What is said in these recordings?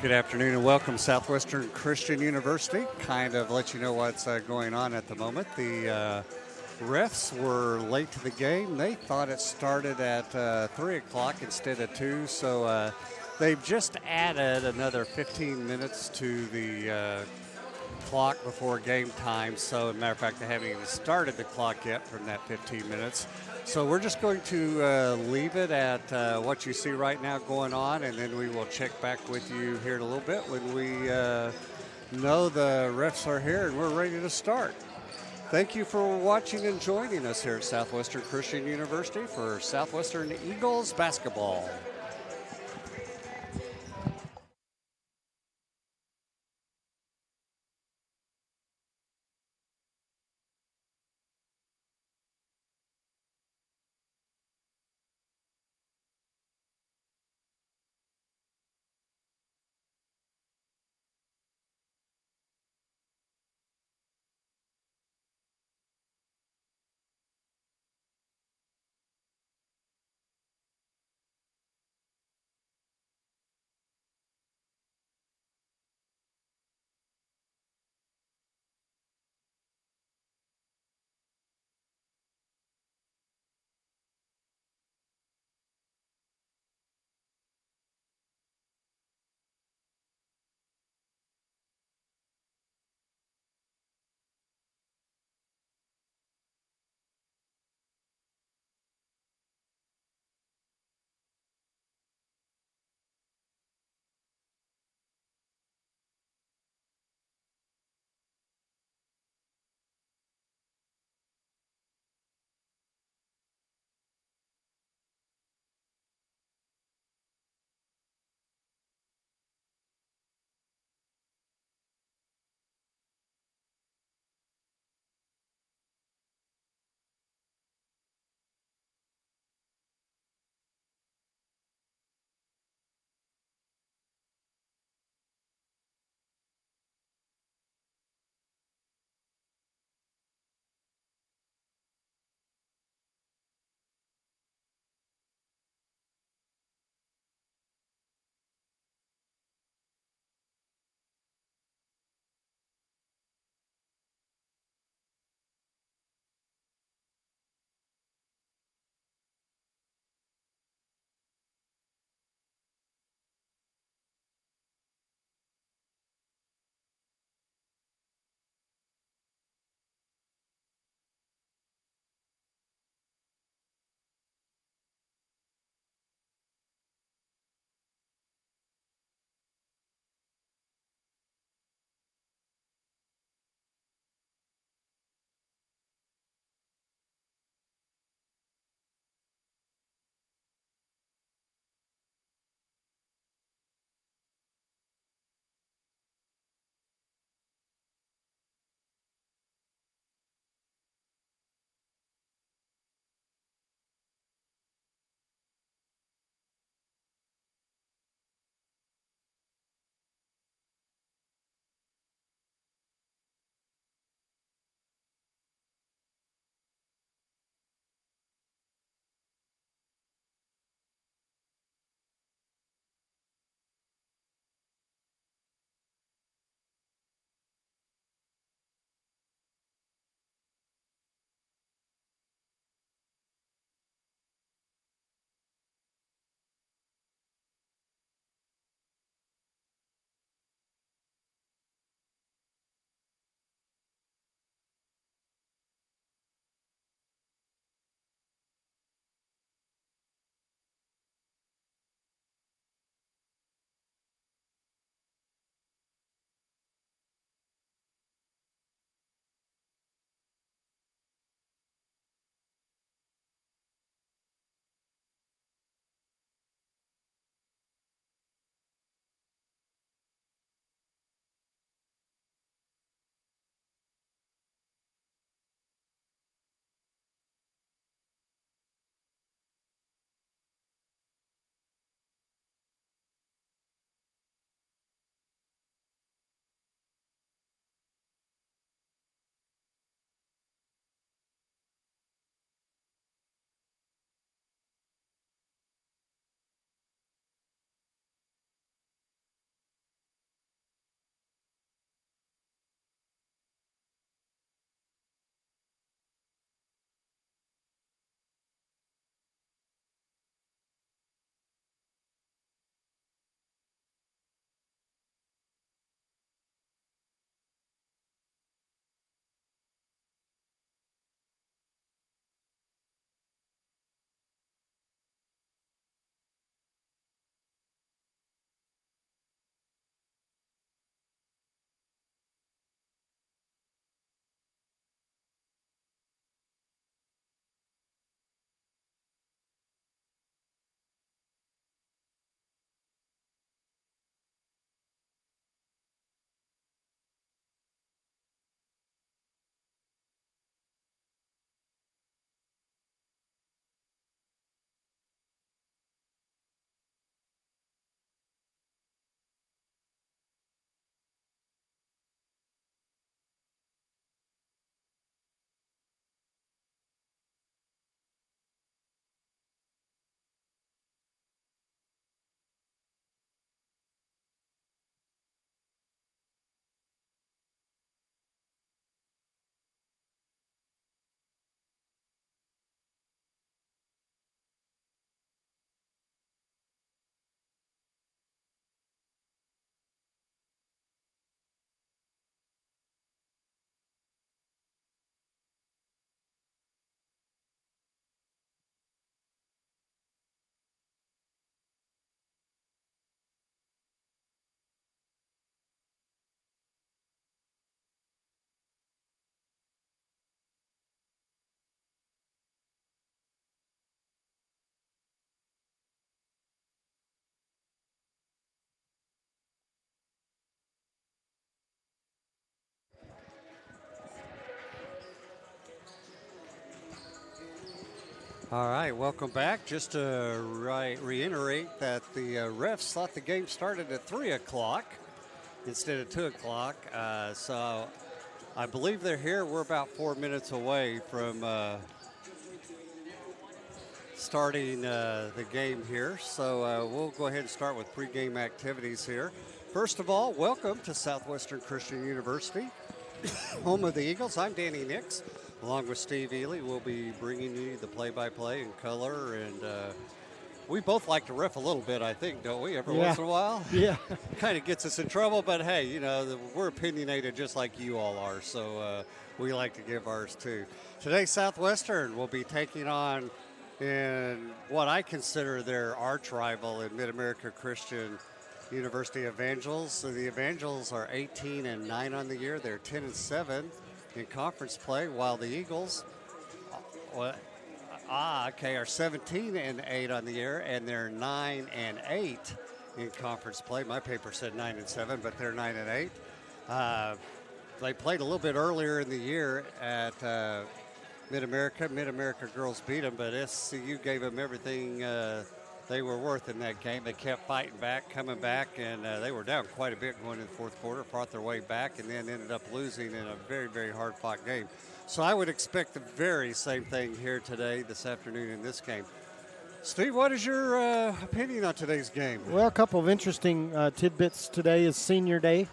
Good afternoon and welcome Southwestern Christian University. Kind of let you know what's going on at the moment. The refs were late to the game. They thought it started at 3 o'clock instead of 2, so they've just added another 15 minutes to the clock before game time. So, as a matter of fact, they haven't even started the clock yet from that 15 minutes. So we're just going to leave it at what you see right now going on, and then we will check back with you here in a little bit when we know the refs are here and we're ready to start. Thank you for watching and joining us here at Southwestern Christian University for Southwestern Eagles basketball. All right, welcome back. Just to reiterate that the refs thought the game started at 3 o'clock instead of 2 o'clock. So I believe they're here. We're about 4 minutes away from starting the game here. So we'll go ahead and start with pregame activities here. First of all, welcome to Southwestern Christian University, home of the Eagles. I'm Danny Nix. Along with Steve Ely, we'll be bringing you the play-by-play in color, and we both like to riff a little bit, I think, don't we, every once in a while? Yeah. Kind of gets us in trouble, but hey, you know, we're opinionated just like you all are, so we like to give ours too. Today, Southwestern will be taking on in what I consider their arch rival in Mid-America Christian University Evangels. So the Evangels are 18-9 on the year. They're 10-7. In conference play, while the Eagles are 17-8 on the year, and they're 9-8 in conference play. My paper said 9-7, but they're 9-8. They played a little bit earlier in the year at Mid-America. Mid-America girls beat them, but SCU gave them everything they were worth in that game. They kept fighting back, coming back, and they were down quite a bit going into the fourth quarter, fought their way back, and then ended up losing in a very, very hard-fought game. So I would expect the very same thing here today, this afternoon in this game. Steve, what is your opinion on today's game? Well, a couple of interesting tidbits. Today is senior day.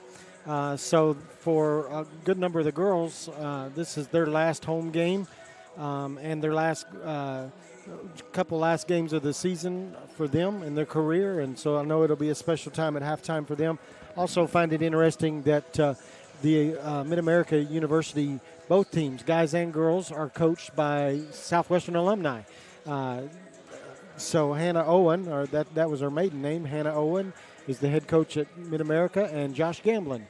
So for a good number of the girls, this is their last home game and their last couple last games of the season for them in their career, and so I know it'll be a special time at halftime for them. Also find it interesting that the Mid-America University, both teams, guys and girls, are coached by Southwestern alumni. So Hannah Owen, or that was her maiden name, Hannah Owen, is the head coach at Mid-America, and Josh Gamblin.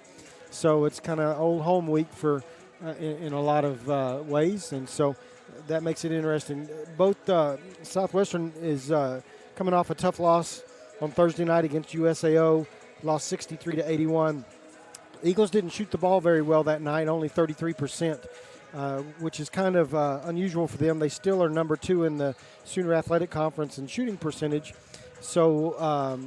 So it's kind of old home week for in a lot of ways, and so that makes it interesting. Both Southwestern is coming off a tough loss on Thursday night against USAO, lost 63-81. Eagles didn't shoot the ball very well that night, only 33%, which is kind of unusual for them. They still are number 2 in the Sooner Athletic Conference in shooting percentage. So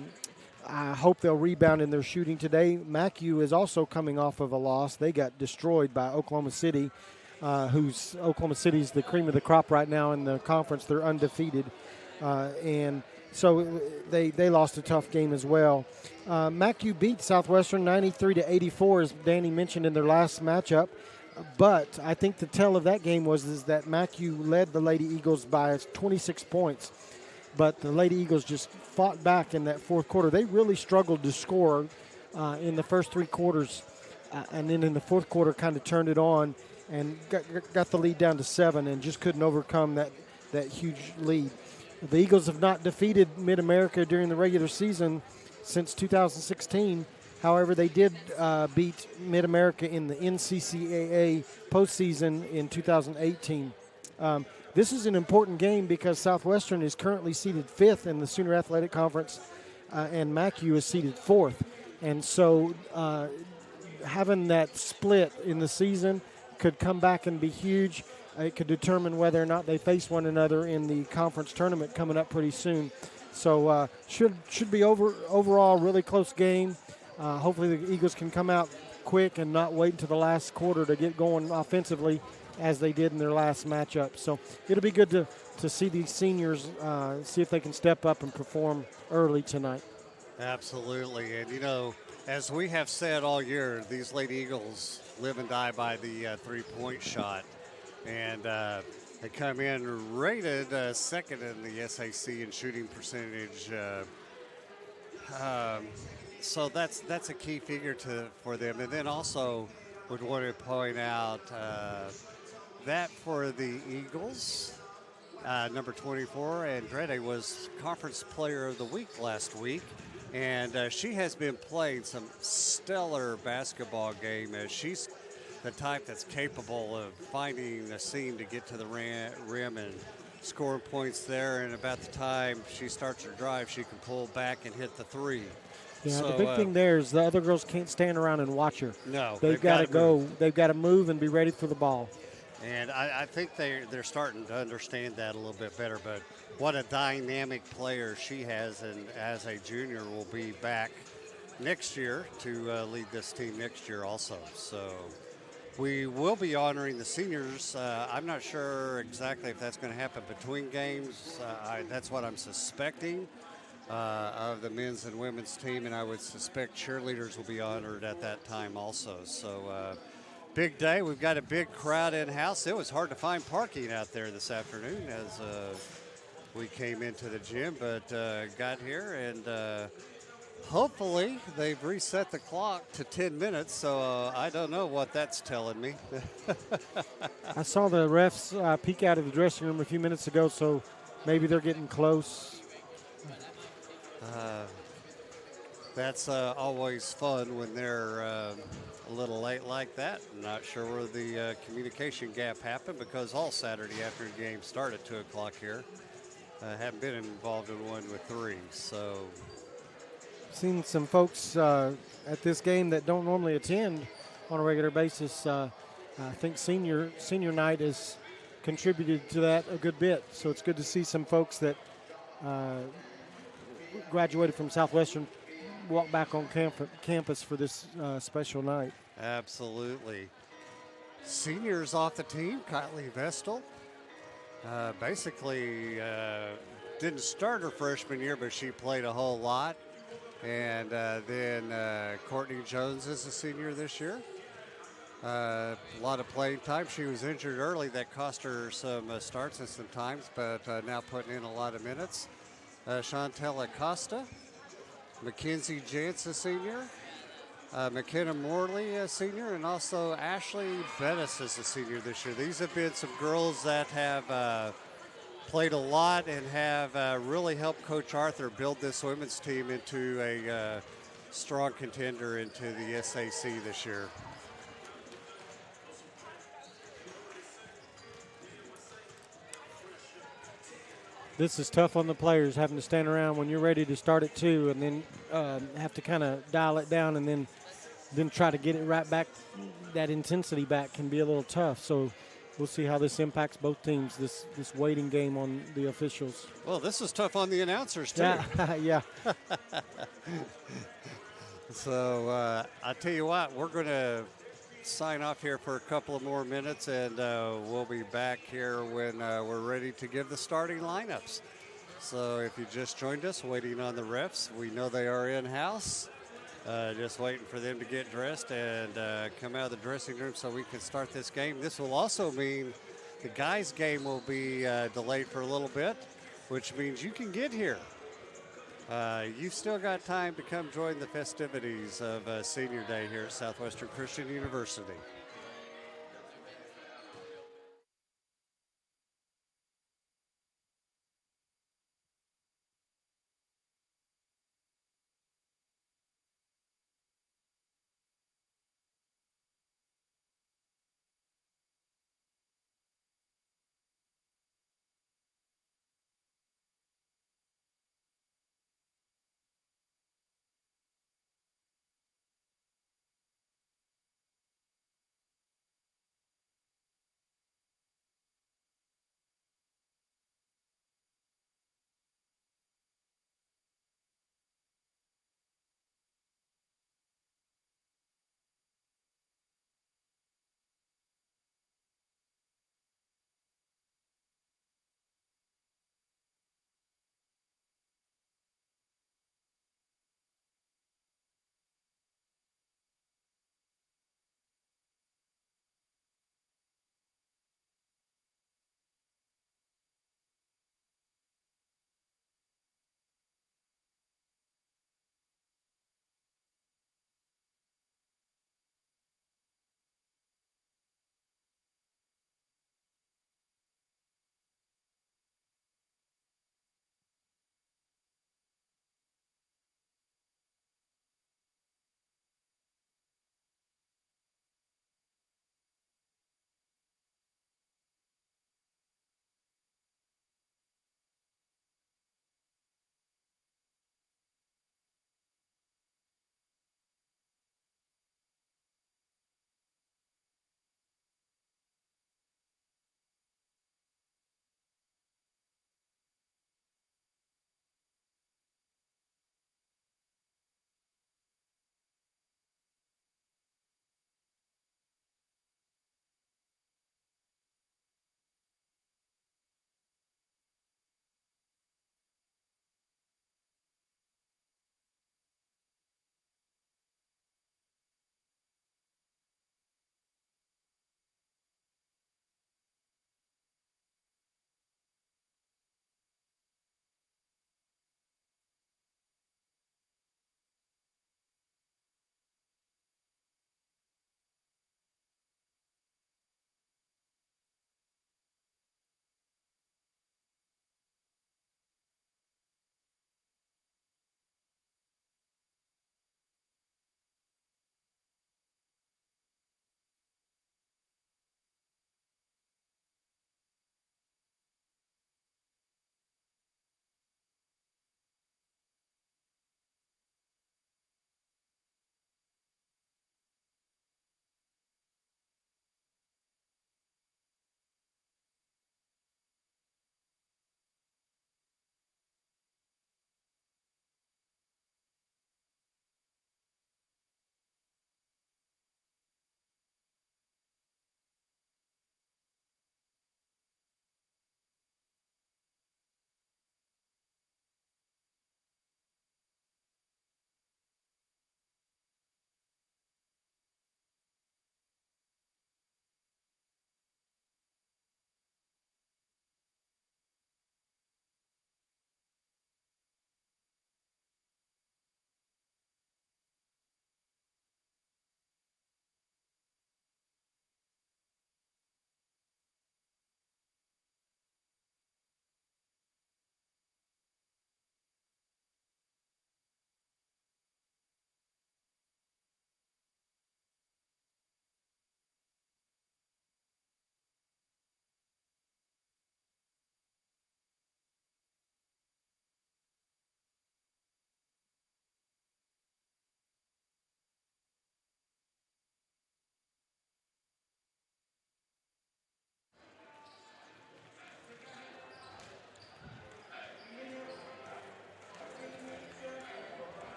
I hope they'll rebound in their shooting today. MACU is also coming off of a loss. They got destroyed by Oklahoma City. Oklahoma City's the cream of the crop right now in the conference. They're undefeated, and so they lost a tough game as well. MACU beat Southwestern 93-84, as Danny mentioned in their last matchup. But I think the tell of that game was that MACU led the Lady Eagles by 26 points. But the Lady Eagles just fought back in that fourth quarter. They really struggled to score in the first 3 quarters, and then in the fourth quarter kind of turned it on and got the lead down to 7 and just couldn't overcome that huge lead. The Eagles have not defeated Mid-America during the regular season since 2016. However, they did beat Mid-America in the NCCAA postseason in 2018. This is an important game because Southwestern is currently seated 5th in the Sooner Athletic Conference, and MACU is seated 4th. And so having that split in the season could come back and be huge. It could determine whether or not they face one another in the conference tournament coming up pretty soon. So should be overall really close game. Hopefully the Eagles can come out quick and not wait until the last quarter to get going offensively as they did in their last matchup. So it'll be good to see these seniors see if they can step up and perform early tonight. Absolutely. And, you know, as we have said all year, these Lady Eagles live and die by the three-point shot. And they come in rated second in the SAC in shooting percentage. So that's a key figure for them. And then also would want to point out that for the Eagles, number 24, Andrade was Conference Player of the Week last week. And she has been playing some stellar basketball game as she's the type that's capable of finding a seam to get to the rim and scoring points there. And about the time she starts her drive, she can pull back and hit the three. Yeah, so, the big thing there is the other girls can't stand around and watch her. No. They've got to go. They've got to move and be ready for the ball. And I think they're starting to understand that a little bit better. But what a dynamic player she has, and as a junior will be back next year to lead this team next year also. So we will be honoring the seniors. I'm not sure exactly if that's going to happen between games. That's what I'm suspecting of the men's and women's team, and I would suspect cheerleaders will be honored at that time also. So big day. We've got a big crowd in house. It was hard to find parking out there this afternoon as we came into the gym, but got here and. Hopefully, they've reset the clock to 10 minutes, so I don't know what that's telling me. I saw the refs peek out of the dressing room a few minutes ago, so maybe they're getting close. That's always fun when they're a little late like that. Not sure where the communication gap happened because all Saturday afternoon games start at 2 o'clock here. Haven't been involved in one with 3, so Seen some folks at this game that don't normally attend on a regular basis. I think senior night has contributed to that a good bit. So it's good to see some folks that graduated from Southwestern walk back on campus for this special night. absolutely. Seniors off the team, Kylie Vestal. Basically, didn't start her freshman year, but she played a whole lot. And then Courtney Jones is a senior this year. A lot of playing time. She was injured early. That cost her some starts and some times, but now putting in a lot of minutes. Chantel Acosta, Mackenzie Jantz, a senior. McKenna Morley, a senior, and also Ashley Bettis is a senior this year. These have been some girls that have played a lot and have really helped Coach Arthur build this women's team into a strong contender into the SAC this year. This is tough on the players, having to stand around when you're ready to start at 2 and then have to kind of dial it down and then try to get it right back. That intensity back can be a little tough. So we'll see how this impacts both teams, this waiting game on the officials. Well, this is tough on the announcers, too. Yeah, yeah. So I tell you what, we're going to sign off here for a couple of more minutes, and we'll be back here when we're ready to give the starting lineups. So if you just joined us, waiting on the refs, we know they are in-house. Just waiting for them to get dressed and come out of the dressing room so we can start this game. This will also mean the guys' game will be delayed for a little bit, which means you can get here. You've still got time to come join the festivities of Senior Day here at Southwestern Christian University.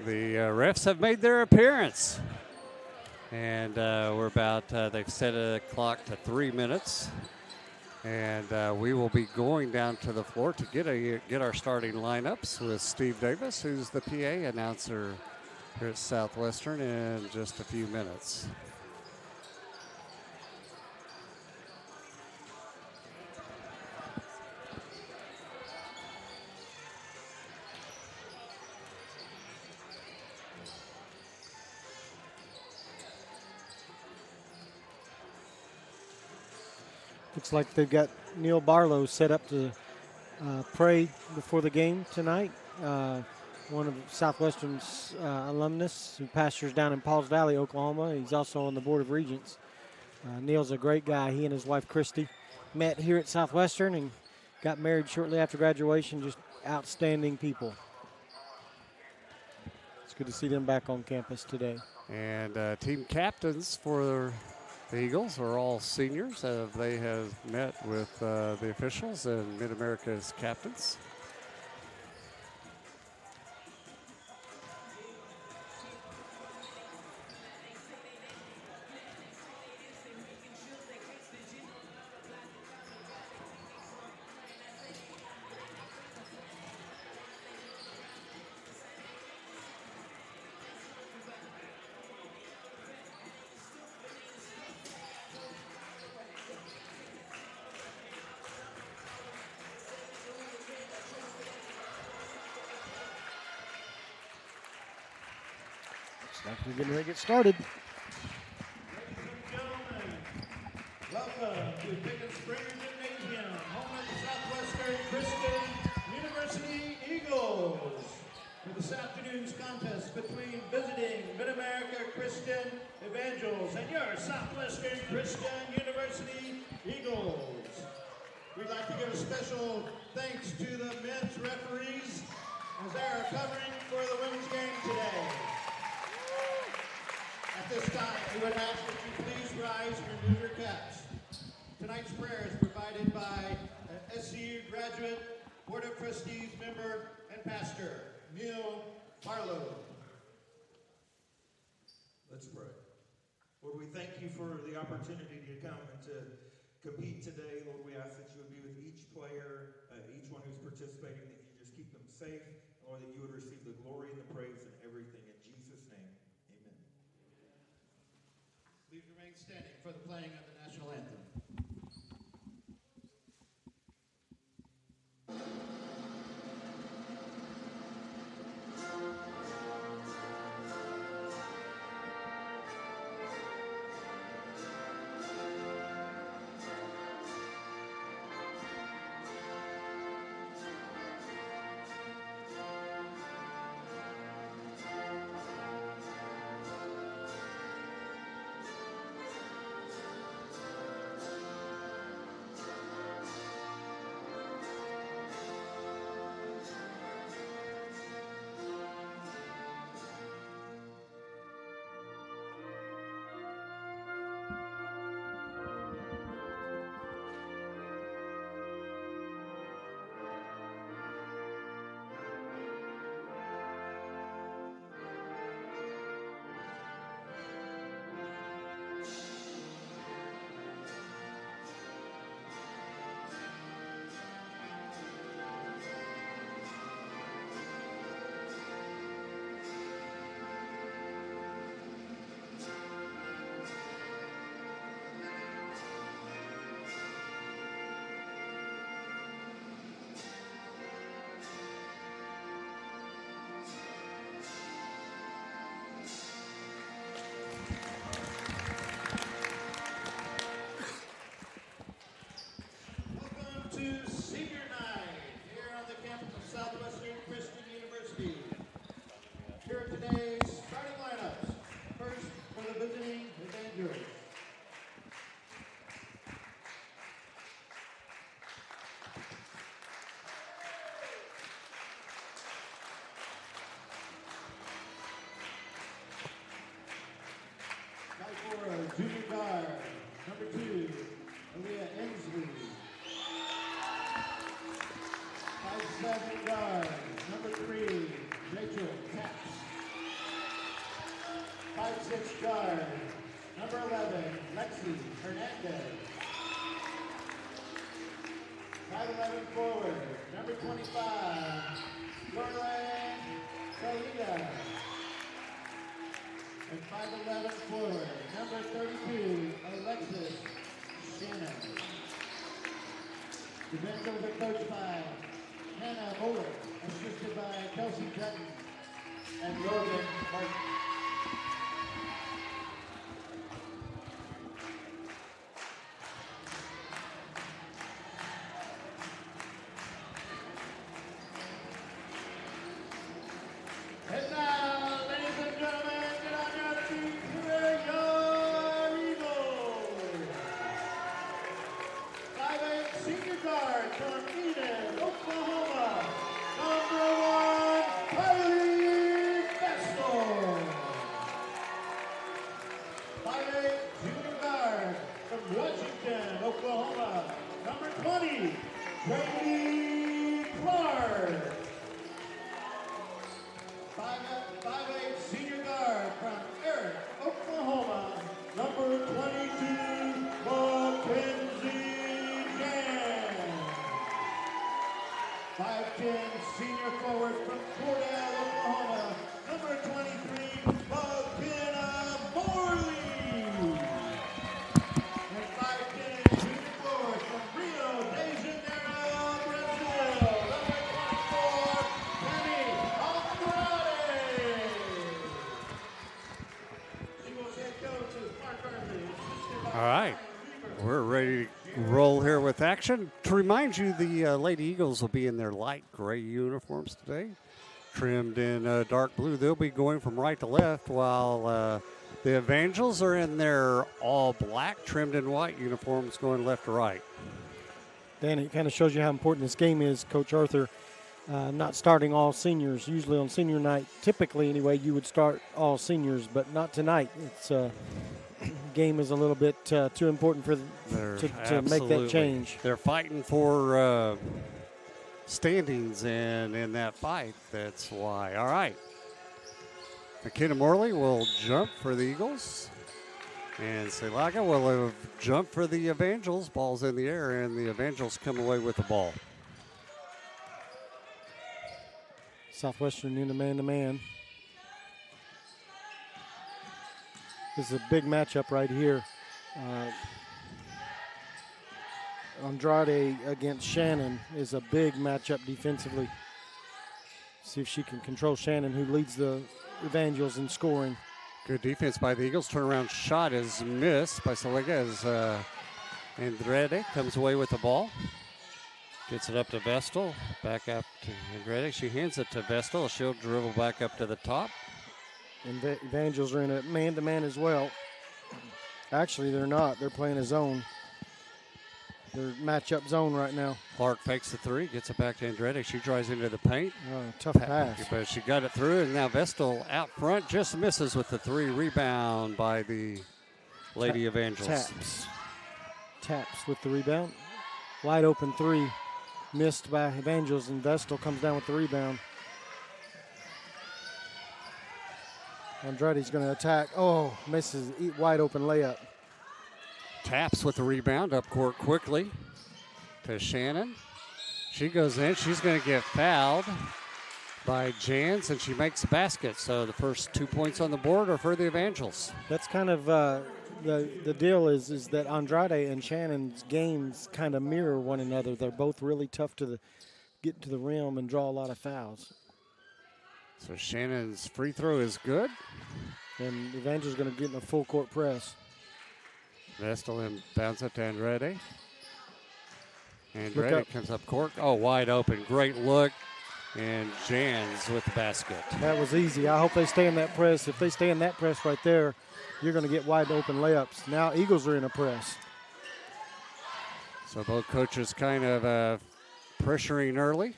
The refs have made their appearance. And we're about, they've set a clock to 3 minutes. And we will be going down to the floor to get our starting lineups with Steve Davis, who's the PA announcer here at Southwestern, in just a few minutes. Looks like they've got Neil Barlow set up to pray before the game tonight. One of Southwestern's alumnus who pastors down in Pauls Valley, Oklahoma. He's also on the Board of Regents. Neil's a great guy. He and his wife, Christy, met here at Southwestern and got married shortly after graduation. Just outstanding people. It's good to see them back on campus today. And team captains for the Eagles are all seniors. They have met with the officials and Mid-America's captains. We're getting ready to get started. Ladies and gentlemen, welcome to Pickett Springer Gymnasium, home of the Southwestern Christian University Eagles, for this afternoon's contest between visiting Mid-America Christian Evangels and your Southwestern Christian University Eagles. We'd like to give a special thanks to the men's referees as they are covering for the women's game today. At this time, we would ask that you please rise and remove your caps. Tonight's prayer is provided by an SCU graduate, Board of Trustees member, and pastor, Neil Barlow. Let's pray. Lord, we thank you for the opportunity to come and to compete today. Lord, we ask that you would be with each player, each one who's participating, that you just keep them safe. Lord, that you would receive the glory and the praise and everything. In Jesus' name, amen. Please remain standing for the playing of the national anthem. 5'6" guard, number 11, Lexi Hernandez. 5'11" forward, number 25, Lauren Salida. And 5'11" forward, number 32, Alexis Shannon. Defenders are coached by Hannah Muller, assisted by Kelsey Dutton and Logan Martin. And now, ladies and gentlemen, get on your feet for your Eagles. 5'8" senior guard from Eden, Oklahoma, number 1, Kylie Vestal. 5'8" junior guard from Washington, Oklahoma, number 20, Brady Clark. 5'8" senior guard from Eric, Oklahoma, number 22, Mackenzie Jan. 5'10" senior forward from Cordell, Oklahoma, number 23, McKenna Morley. And 5'10" junior forward from Rio de Janeiro, Brazil, number 24, Penny Andrade. Eagles head coach is Mark Hartley, assisted by All right. We're ready to roll here with action. To remind you, the Lady Eagles will be in their light gray uniforms today, trimmed in dark blue. They'll be going from right to left, while the Evangels are in their all black, trimmed in white uniforms, going left to right. Dan, it kind of shows you how important this game is. Coach Arthur not starting all seniors. Usually on senior night, typically anyway, you would start all seniors, but not tonight. It's game is a little bit too important for to make that change. They're fighting for standings, and in that fight, that's why. All right. McKenna Morley will jump for the Eagles, and Selaga will have jumped for the Evangels. Ball's in the air, and the Evangels come away with the ball. Southwestern in a man-to-man. This is a big matchup right here. Andrade against Shannon is a big matchup defensively. See if she can control Shannon, who leads the Evangels in scoring. Good defense by the Eagles. Turnaround shot is missed by Salega as Andrade comes away with the ball. Gets it up to Vestal. Back up to Andrade. She hands it to Vestal. She'll dribble back up to the top. And the Evangels are in a man-to-man as well. Actually, they're not. They're playing a zone. They're matchup zone right now. Clark fakes the three, gets it back to Andrade. She drives into the paint. Tough pass. But she got it through, and now Vestal out front just misses with the three. Rebound by the Lady Evangels. Taps with the rebound. Wide open three. Missed by Evangels, and Vestal comes down with the rebound. Andrade's going to attack. Oh, misses. Wide open layup. Taps with the rebound up court quickly to Shannon. She goes in. She's going to get fouled by Jans, and she makes a basket. So the first 2 points on the board are for the Evangels. That's kind of the deal is that Andrade and Shannon's games kind of mirror one another. They're both really tough to get to the rim and draw a lot of fouls. So Shannon's free throw is good. And Evangel's going to get in a full court press. Vestal and bounce up to Andrade. Andrade comes up court. Oh, wide open. Great look. And Jans with the basket. That was easy. I hope they stay in that press. If they stay in that press right there, you're going to get wide open layups. Now Eagles are in a press. So both coaches kind of pressuring early.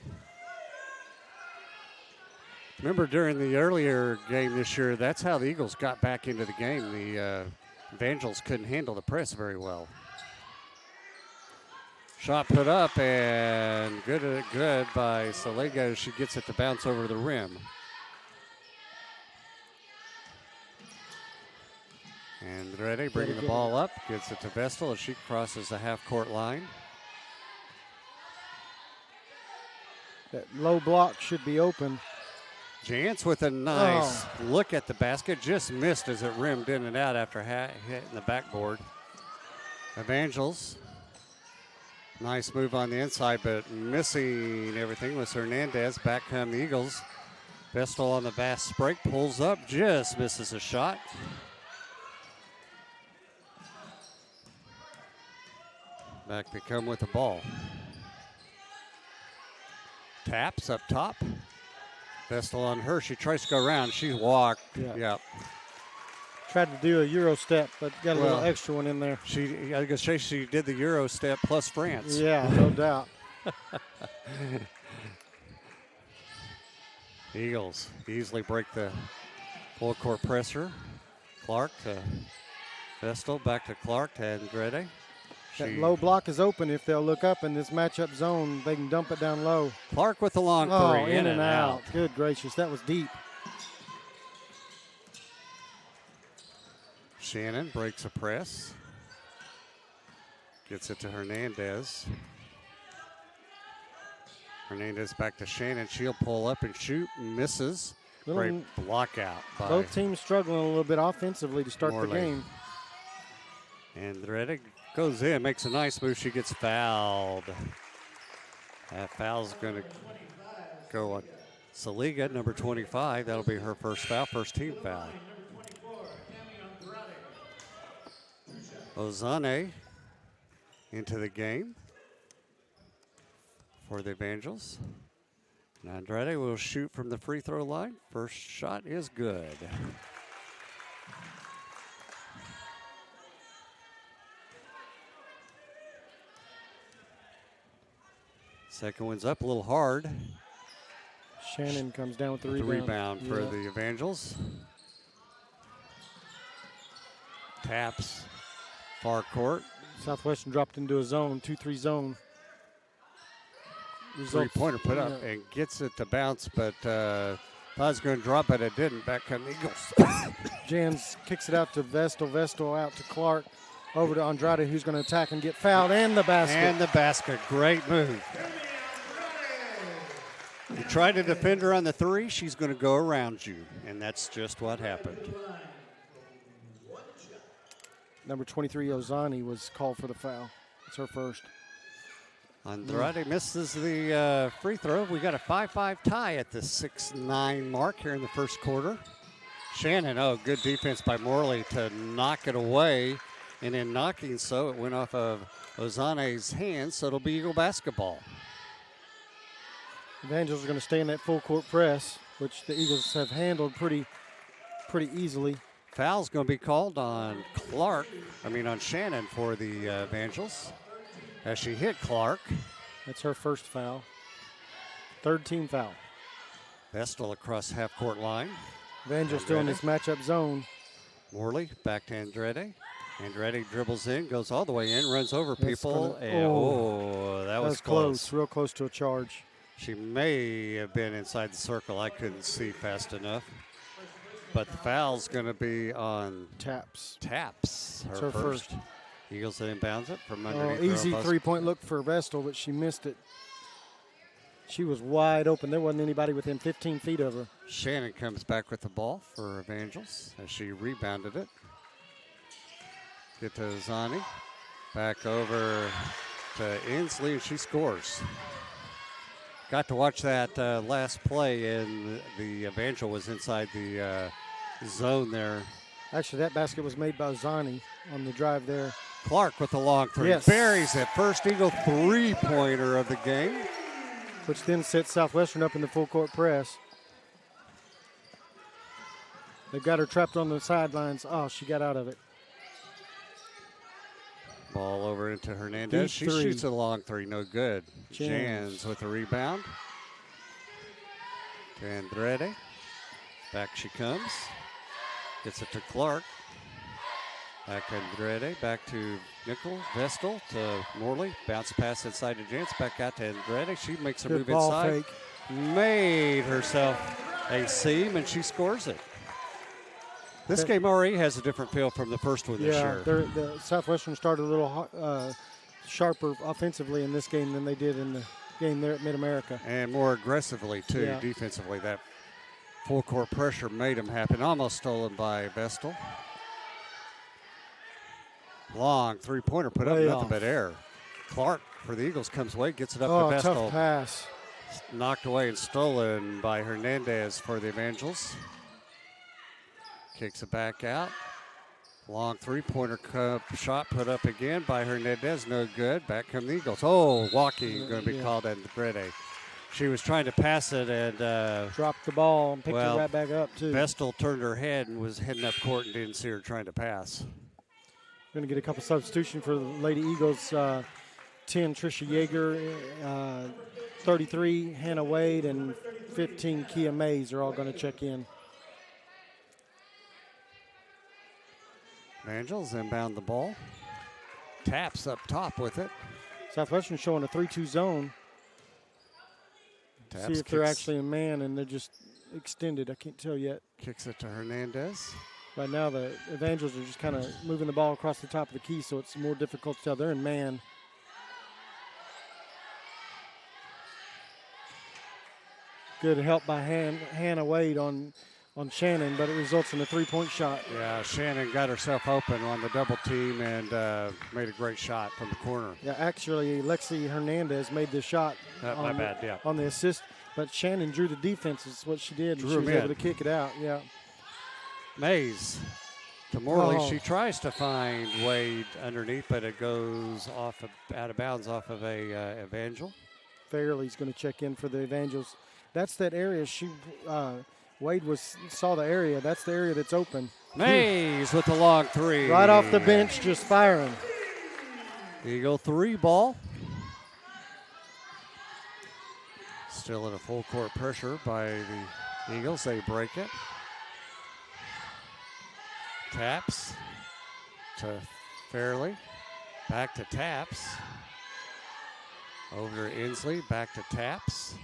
Remember during the earlier game this year, that's how the Eagles got back into the game. The Evangels couldn't handle the press very well. Shot put up and good by Salego. She gets it to bounce over the rim. Andrade bringing the ball up, gets it to Vestal as she crosses the half-court line. That low block should be open. Jantz with a nice look at the basket. Just missed as it rimmed in and out after hitting the backboard. Evangels. Nice move on the inside, but missing everything was Hernandez. Back come the Eagles. Vestal on the fast break, pulls up, just misses a shot. Back they come with the ball. Taps up top. Vestal on her. She tries to go around. She walked. Yeah. Yep. Tried to do a Euro step, but got a little extra one in there. I was going to say she did the Euro step plus France. Yeah, no doubt. Eagles easily break the full court presser. Clark to Vestal, back to Clark to Andrade. That low block is open. If they'll look up in this matchup zone, they can dump it down low. Clark with the long three. In and out. Good gracious, that was deep. Shannon breaks a press. Gets it to Hernandez. Hernandez back to Shannon. She'll pull up and shoot. Misses. Great block out. Both teams struggling a little bit offensively to start the game. Andrade goes in, makes a nice move. She gets fouled. That foul's going to go on Saliga, number 25. That'll be her first foul, first team foul. Ozane into the game for the Evangels. And Andrade will shoot from the free throw line. First shot is good. Second one's up a little hard. Shannon comes down with the rebound. Rebound for the Evangels. Taps. Far court. Southwestern dropped into a zone, 2-3 zone. Three-pointer put up and gets it to bounce, but thought it was going to drop, but it didn't. Back come the Eagles. Jans kicks it out to Vestal. Vestal out to Clark. Over to Andrade, who's going to attack and get fouled, and the basket. And the basket. Great move. You try to defend her on the three, she's going to go around you, and that's just what happened. Number 23, Ozani, was called for the foul. It's her first. Andrade misses the free throw. We got a 5-5 tie at the 6-9 mark here in the first quarter. Shannon, good defense by Morley to knock it away. And in knocking so, it went off of Ozane's hands, so it'll be Eagle basketball. Evangels are going to stay in that full court press, which the Eagles have handled pretty easily. Foul's going to be called on on Shannon for the Evangels as she hit Clark. That's her first foul. Third team foul. Vestal across half-court line. Evangels still in this matchup zone. Morley back to Andrade. Andrade dribbles in, goes all the way in, runs over people. That was close. Real close to a charge. She may have been inside the circle. I couldn't see fast enough. But the foul's going to be on Taps. Her first. Eagles inbounds it from underneath. Easy three-point look for Vestal, but she missed it. She was wide open. There wasn't anybody within 15 feet of her. Shannon comes back with the ball for Evangels as she rebounded it. Get to Zani. Back over to Inslee, and she scores. Got to watch that last play, and the Evangel was inside the zone there. Actually, that basket was made by Zani on the drive there. Clark with the long three. Yes. Buries it. First Eagle three-pointer of the game. Which then sets Southwestern up in the full court press. They've got her trapped on the sidelines. Oh, she got out of it. Ball over into Hernandez. She shoots a long three. No good. Jans with the rebound. To Andrade. Back she comes. Gets it to Clark. Back to Andrade. Back to Nickel. Vestal to Morley. Bounce pass inside to Jans. Back out to Andrade. She makes a move inside. Fake. Made herself a seam, and she scores it. This game already has a different feel from the first one this year. The Southwestern started a little sharper offensively in this game than they did in the game there at Mid-America. And more aggressively, too, defensively. That full-court pressure made them happen. Almost stolen by Vestal. Long three-pointer put up nothing but air. Clark for the Eagles comes away, gets it up to Vestal. Tough pass. Knocked away and stolen by Hernandez for the Evangels. Kicks it back out. Long three-pointer shot put up again by Hernandez. No good. Back come the Eagles. Oh, walking going to be called at the Brede. She was trying to pass it and dropped the ball and picked it right back up, too. Vestal turned her head and was heading up court and didn't see her trying to pass. Going to get a couple substitution for the Lady Eagles. 10, Trisha Yeager. 33, Hannah Wade. And 15, Kia Mays are all going to check in. Evangels inbound the ball. Taps up top with it. Southwestern showing a 3-2 zone. Taps, see if they're actually a man and they're just extended. I can't tell yet. Kicks it to Hernandez. Right now the Evangels are just kind of moving the ball across the top of the key, so it's more difficult to tell. They're in man. Good help by Hannah Wade on Shannon, but it results in a three-point shot. Yeah, Shannon got herself open on the double team and made a great shot from the corner. Yeah, actually, Lexi Hernandez made the shot on the assist, but Shannon drew the defense is what she did, and she was able to kick it out, Mays to Morley. She tries to find Wade underneath, but it goes out of bounds off of a Evangel. Fairley's going to check in for the Evangels. That's that area Wade saw the area. That's the area that's open. Mays with the long three. Right off the bench, just firing. Eagle three ball. Still in a full court pressure by the Eagles. They break it. Taps to Fairley. Back to Taps. Over to Inslee. Back to Taps.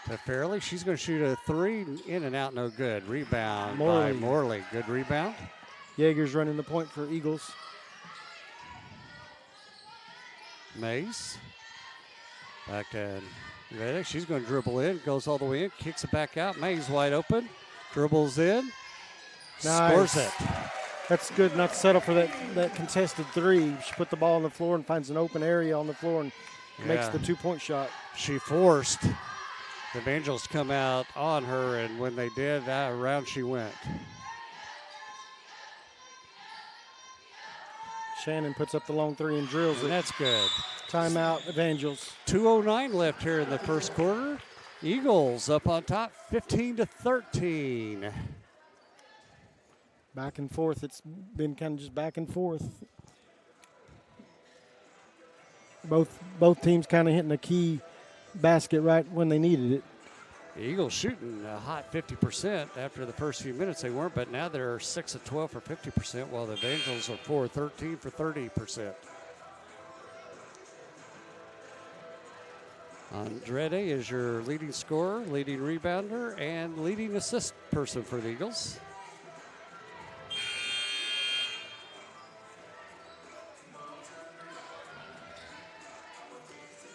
To Fairley. She's going to shoot a three, in and out, no good. Rebound by Morley. Good rebound. Yeager's running the point for Eagles. Mays. Back to Vedic. She's going to dribble in, goes all the way in, kicks it back out. Mays wide open, dribbles in, scores it. That's good not to settle for that contested three. She put the ball on the floor and finds an open area on the floor and makes the two-point shot. She forced the Evangels to come out on her, and when they did, around she went. Shannon puts up the long three and drills it. That's good. Timeout, Evangels. 2:09 left here in the first quarter. Eagles up on top, 15-13. Back and forth. It's been kind of just back and forth. Both teams kind of hitting the key basket right when they needed it. The Eagles shooting a hot 50% after the first few minutes. They weren't, but now they're 6 of 12 for 50%, while the Evangels are 4 of 13 for 30%. Andrade is your leading scorer, leading rebounder, and leading assist person for the Eagles.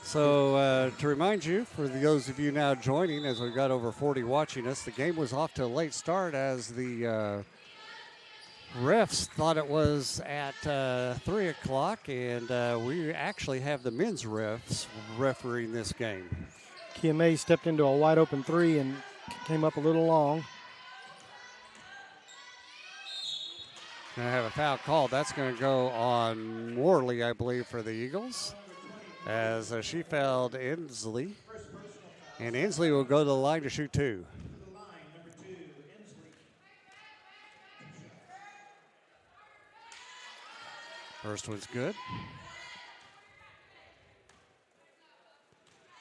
So to remind you, for those of you now joining, as we've got over 40 watching us, the game was off to a late start as the refs thought it was at 3 o'clock, and we actually have the men's refs refereeing this game. Kia May stepped into a wide open three and came up a little long. Going to have a foul called. That's going to go on Morley, I believe, for the Eagles, as she fouled Inslee. And Inslee will go to the line to shoot two. First one's good.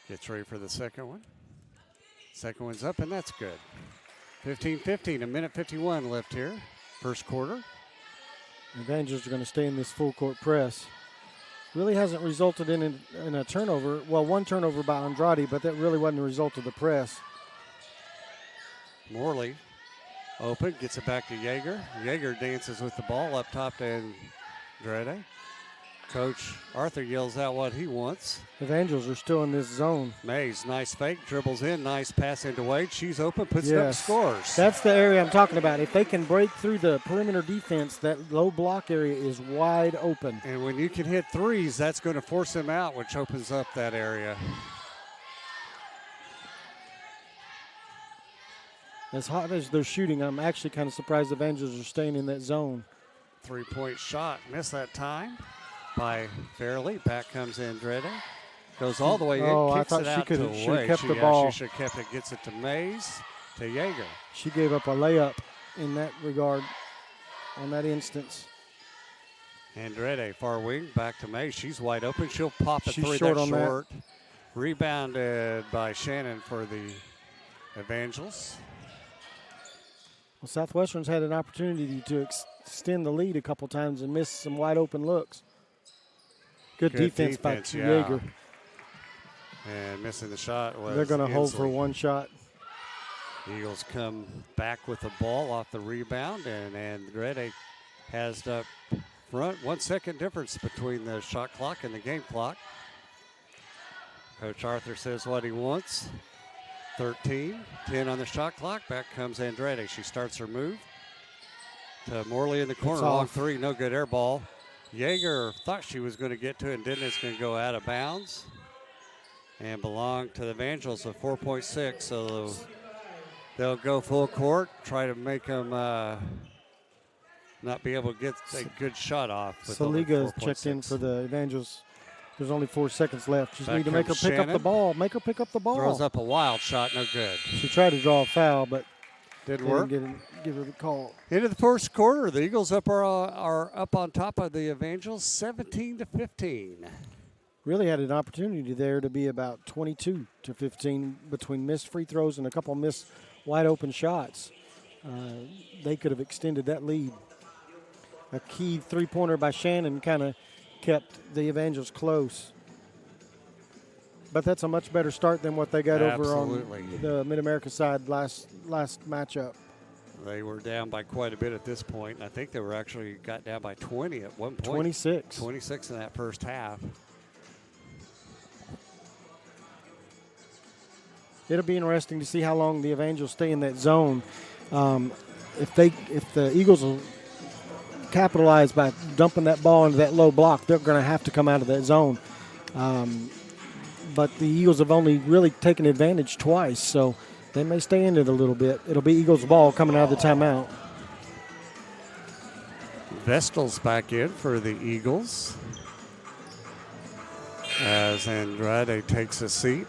Gets ready for the second one. Second one's up, and that's good. 15-15, a minute 51 left here. First quarter. The Evangels are going to stay in this full court press. Really hasn't resulted in a turnover. Well, one turnover by Andrade, but that really wasn't the result of the press. Morley Open, gets it back to Yeager. Yeager dances with the ball up top to Andrade. Coach Arthur yells out what he wants. Evangels are still in this zone. Mays, nice fake, dribbles in, nice pass into Wade. She's open, puts it up, scores. That's the area I'm talking about. If they can break through the perimeter defense, that low block area is wide open. And when you can hit threes, that's going to force them out, which opens up that area. As hot as they're shooting, I'm actually kind of surprised the Evangels are staying in that zone. 3-point shot, missed that time by Fairley. Back comes Andrade. Goes all the way in, kicks it out to Wade. Kept the ball. She should have kept it, gets it to Mays, to Yeager. She gave up a layup in that regard on that instance. Andrade, far wing, back to Mays. She's wide open. She'll pop a She's three. short That's on short. Rebounded by Shannon for the Evangels. Well, Southwestern's had an opportunity to extend the lead a couple times and miss some wide open looks. Good defense by Yeager. And missing the shot was They're going to hold for Inslee. one shot. Eagles come back with the ball off the rebound, and Andrade has up front. 1 second difference between the shot clock and the game clock. Coach Arthur says what he wants. 13, 10 on the shot clock. Back comes Andrade. She starts her move to Morley in the corner. Long three, no good air ball. Yeager thought she was going to get to it and didn't. It's going to go out of bounds and belong to the Evangels with 4.6. So they'll go full court, try to make them not be able to get a good shot off. Saliga checked in for the Evangels. There's only 4 seconds left. Just Back need to make her pick up the ball. Make her pick up the ball. Throws up a wild shot, no good. She tried to draw a foul, but didn't work. Give her the call. Into the first quarter, the Eagles are up on top of the Evangels, 17-15. Really had an opportunity there to be about 22-15 between missed free throws and a couple missed wide open shots. They could have extended that lead. A key three-pointer by Shannon kind of kept the Evangels close. But that's a much better start than what they got over on the Mid-America side last matchup. They were down by quite a bit at this point. I think they were actually got down by 20 at one point. 26. 26 in that first half. It'll be interesting to see how long the Evangels stay in that zone. If the Eagles will capitalize by dumping that ball into that low block, they're going to have to come out of that zone. But the Eagles have only really taken advantage twice, so they may stay in it a little bit. It'll be Eagles ball coming out of the timeout. Vestal's back in for the Eagles as Andrade takes a seat.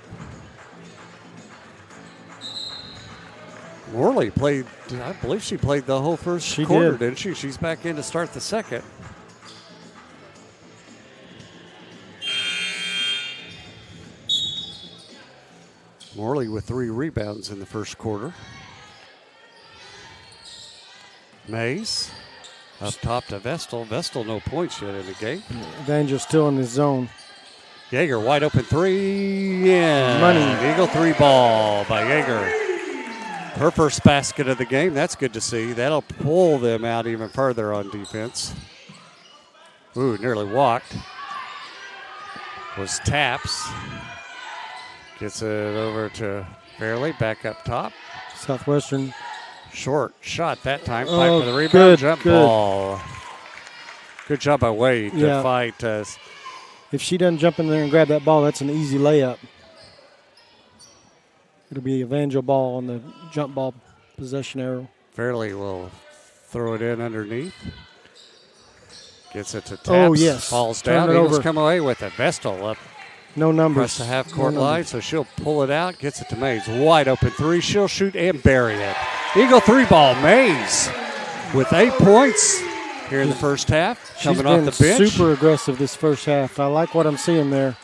Morley played, I believe she played the whole first quarter, didn't she? She's back in to start the second. Morley with 3 rebounds in the first quarter. Mays up top to Vestal. Vestal no points yet in the game. Evangel still in his zone. Yeager wide open 3. Yeah. Money. Eagle 3 ball by Yeager. Her first basket of the game. That's good to see. That'll pull them out even further on defense. Ooh, nearly walked. Was taps. Gets it over to Fairley, back up top. Southwestern. Short shot that time. Fight for the rebound. Jump ball. Good job by Wade to fight. If she doesn't jump in there and grab that ball, that's an easy layup. It'll be Evangel ball on the jump ball possession arrow. Fairley will throw it in underneath. Gets it to Taps. Oh, yes. Falls down. Eagles come away with it. Vestal up. No numbers. Across the half-court line, so she'll pull it out. Gets it to Mays. Wide open 3. She'll shoot and bury it. Eagle 3 ball. Mays with 8 points here in the first half. Coming off the bench. She's been super aggressive this first half. I like what I'm seeing there.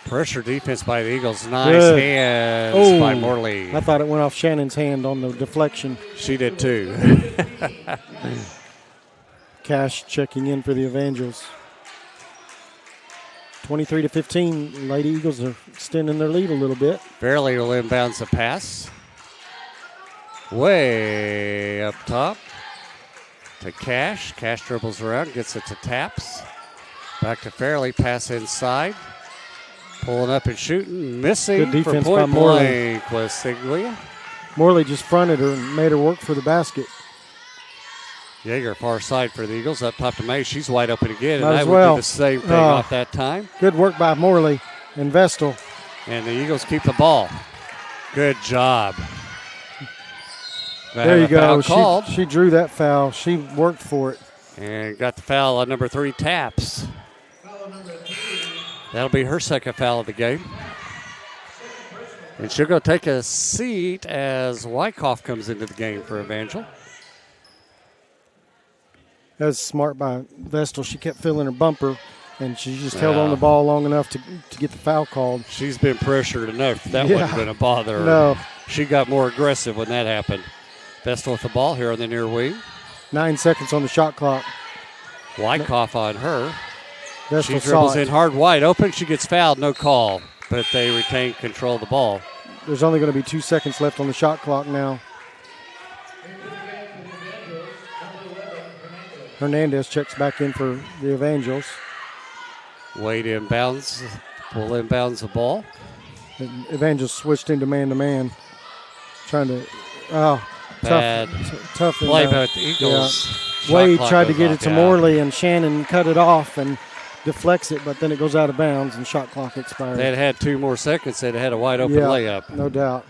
Pressure defense by the Eagles. Nice hands by Morley. I thought it went off Shannon's hand on the deflection. She did too. Cash checking in for the Evangels. 23-15. Lady Eagles are extending their lead a little bit. Fairley will inbounds the pass. Way up top to Cash. Cash dribbles around, gets it to Taps. Back to Fairley, pass inside. Pulling up and shooting, missing. Good defense for by point Morley. blank was Siglia. Morley just fronted her and made her work for the basket. Jaeger far side for the Eagles, up top to May. She's wide open again, Might and I as would well. do the same thing Oh. off that time. Good work by Morley and Vestal. And the Eagles keep the ball. Good job. There you go. Called. She drew that foul. She worked for it. And got the foul on number 3, Taps. That'll be her second foul of the game. And she'll go take a seat as Wyckoff comes into the game for Evangel. That was smart by Vestal. She kept feeling her bumper, and she just held on the ball long enough to get the foul called. She's been pressured enough. That Yeah. wasn't going to bother her. No. She got more aggressive when that happened. Vestal with the ball here on the near wing. 9 seconds on the shot clock. Wyckoff on her. Vestal She saw dribbles it. in hard wide open. She gets fouled, no call. But they retain control of the ball. There's only going to be 2 seconds left on the shot clock now. Hernandez checks back in for the Evangels. Wade inbounds. Will inbounds the ball. The Evangels switched into man-to-man. Trying to, Bad tough play inbound. by the Eagles. Shot Wade clock tried to goes get off, it to yeah. Morley, and Shannon cut it off and deflects it, but then it goes out of bounds and shot clock expired. They had 2 more seconds. They'd had a wide open Yeah, layup. no doubt.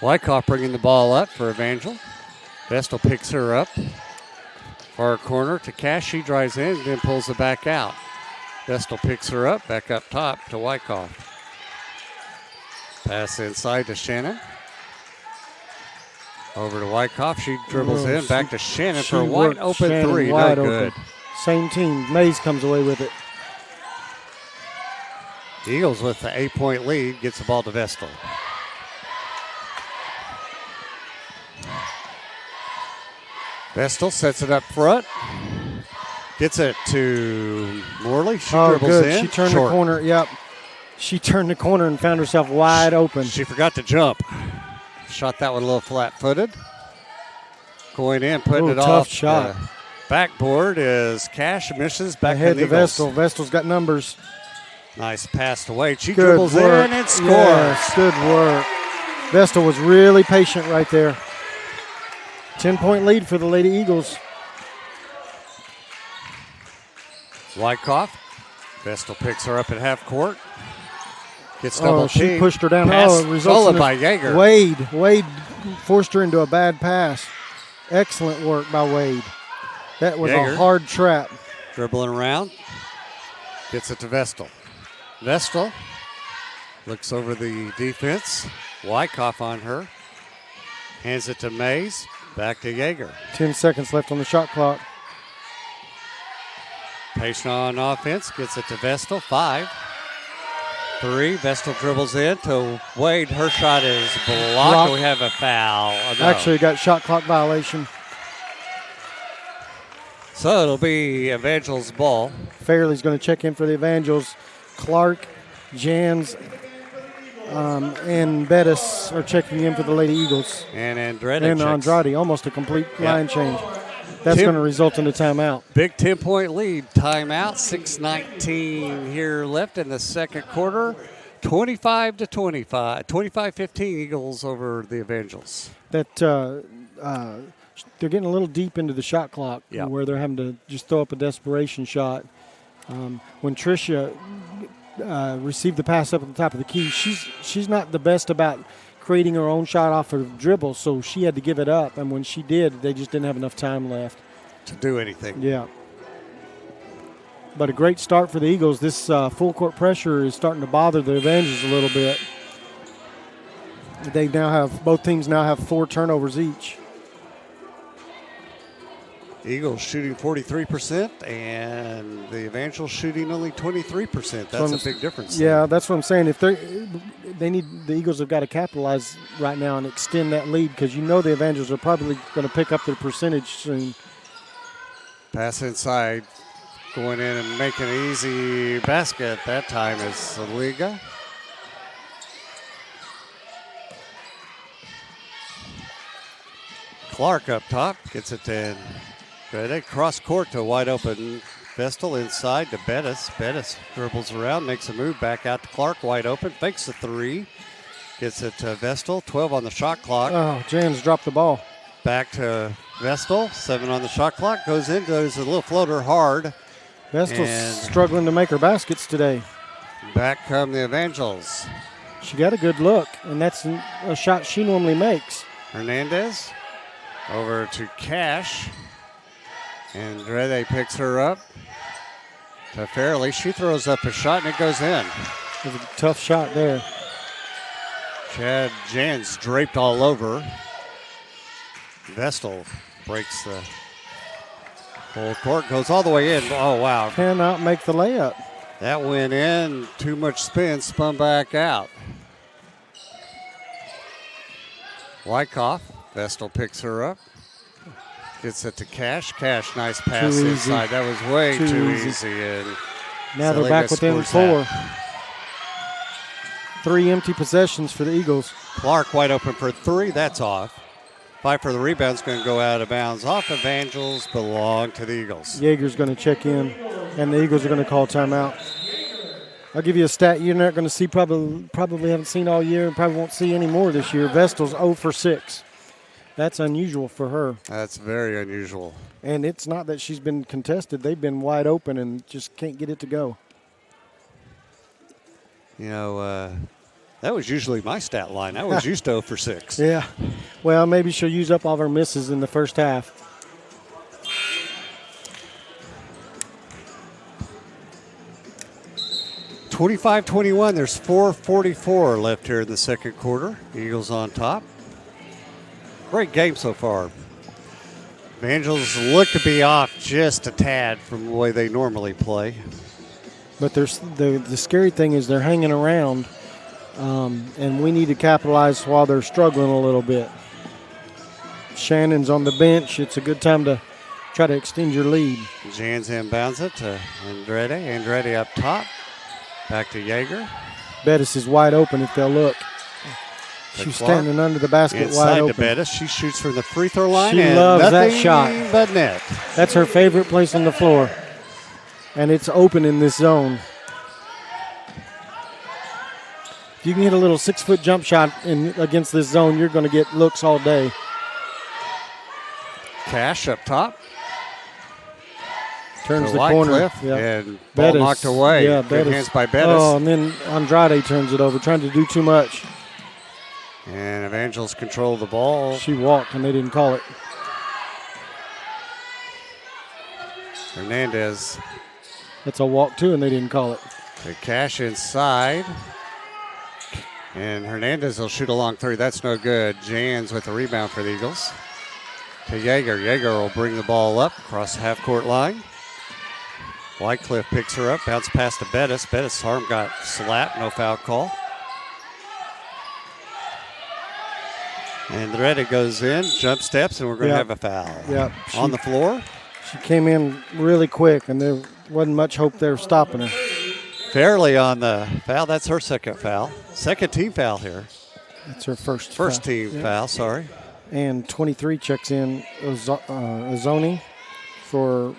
Wyckoff bringing the ball up for Evangel. Vestal picks her up. Far corner to Cash. She drives in and then pulls it back out. Vestal picks her up, back up top to Wyckoff. Pass inside to Shannon. Over to Wyckoff. She dribbles in, back to Shannon for a wide worked open Shannon 3. wide No open. good. Same team. Mays comes away with it. Eagles with the 8-point lead, gets the ball to Vestal. Vestal sets it up front. Gets it to Morley. She dribbles good. in. She turned Short. the corner. Yep. She turned the corner and found herself wide open. She forgot to jump. Shot that one a little flat-footed. Going in, putting it tough off. shot. The backboard is Cash, misses back Ahead in the to Eagles. Vestal. Vestal's got numbers. Nice pass to Wade. She Good dribbles work. in and scores. Yes, good work. Vestal was really patient right there. 10-point lead for the Lady Eagles. Wyckoff. Vestal picks her up at half court. Gets double She teamed. pushed her down. Pass It results stolen in by Jaeger. Wade forced her into a bad pass. Excellent work by Wade. That was Jaeger. a hard trap. Dribbling around. Gets it to Vestal. Vestal looks over the defense. Wyckoff on her. Hands it to Mays. Back to Jaeger. 10 seconds left on the shot clock. Patient on offense. Gets it to Vestal. 5. 3. Vestal dribbles in to Wade. Her shot is blocked. We have a foul. No. Actually got shot clock violation. So it'll be Evangel's ball. Fairley's going to check in for the Evangels. Clark, Jans, and Bettis are checking in for the Lady Eagles. And Andrade. And checks. Andrade, almost a complete line change. That's Tim- going to result in a timeout. Big 10-point lead. Timeout. 6:19 here left in the second quarter. 25-25. 25-15 Eagles over the Evangels. That they're getting a little deep into the shot clock where they're having to just throw up a desperation shot. When Tricia received the pass up at the top of the key, she's not the best about creating her own shot off of dribble, so she had to give it up. And when she did, they just didn't have enough time left to do anything. Yeah. But a great start for the Eagles. This full court pressure is starting to bother the Evangels a little bit. Both teams now have 4 turnovers each. Eagles shooting 43% and the Evangels shooting only 23%. That's a big difference. Yeah, that's what I'm saying. If the Eagles have got to capitalize right now and extend that lead, because the Evangels are probably going to pick up their percentage soon. Pass inside Going in and making an easy basket that time is Saliga. Clark up top, gets it to Andrade. Cross court to wide open Vestal inside to Bettis. Bettis dribbles around, makes a move back out to Clark, wide open, fakes the three. Gets it to Vestal, 12 on the shot clock. Oh, Jan's dropped the ball. Back to Vestal, 7 on the shot clock. Goes in, goes a little floater hard. Vestal's And struggling to make her baskets today. back come the Evangels. She got a good look, and that's a shot she normally makes. Hernandez over to Cash. Andrade picks her up to Fairley. She throws up a shot, and it goes in. It was a tough shot there. Chad Jans draped all over. Vestal breaks the full court, goes all the way in. Oh, wow. Cannot make the layup. That went in. Too much spin, spun back out. Wyckoff. Vestal picks her up. Gets it to Cash. Cash, nice pass Too inside. easy. That was way Too too easy. easy. And Now they're back within scores 4. that. 3 empty possessions for the Eagles. Clark wide open for 3. That's off. Fight for the rebound's going to go out of bounds. Off Evangels, belong to the Eagles. Jaeger's going to check in, and the Eagles are going to call timeout. I'll give you a stat you're not going to see, probably haven't seen all year, and probably won't see any more this year. Vestal's 0 for 6. That's unusual for her. That's very unusual. And it's not that she's been contested. They've been wide open and just can't get it to go. You know, that was usually my stat line. I was used to 0 for 6. Yeah. Well, maybe she'll use up all of her misses in the first half. (25-21). There's 4:44 left here in the second quarter. Eagles on top. Great game so far. Evangels look to be off just a tad from the way they normally play. But there's the scary thing is they're hanging around, and we need to capitalize while they're struggling a little bit. Shannon's on the bench. It's a good time to try to extend your lead. Jans inbounds it to Andrade. Andrade up top. Back to Jaeger. Bettis is wide open if they'll look. She's standing under the basket wide Inside open. to Bettis. She shoots from the free throw line. She and loves that nothing shot. but net. That's her favorite place on the floor. And it's open in this zone. If you can hit a little 6-foot jump shot against this zone, you're going to get looks all day. Cash up top. Turns to the Wycliffe, corner. and ball Bettis. knocked away. Yeah, Good Bettis. hands by Bettis. Oh, and then Andrade turns it over, trying to do too much. And Evangels control the ball. She walked, and they didn't call it. Hernandez That's a walk, too, and they didn't call it. to Cash inside. And Hernandez will shoot a long 3. That's no good. Jans with the rebound for the Eagles. To Jaeger. Jaeger will bring the ball up across the half-court line. Wycliffe picks her up, bounce pass to Bettis. Bettis' arm got slapped, no foul call. And the Reddit goes in, jump steps, and we're going to have a foul. Yep. On the floor. She came in really quick, and there wasn't much hope they were stopping her. Fairly on the foul. That's her second foul. Second team foul here. That's her first First foul. team Yep. foul, sorry. And 23 checks in Azoni for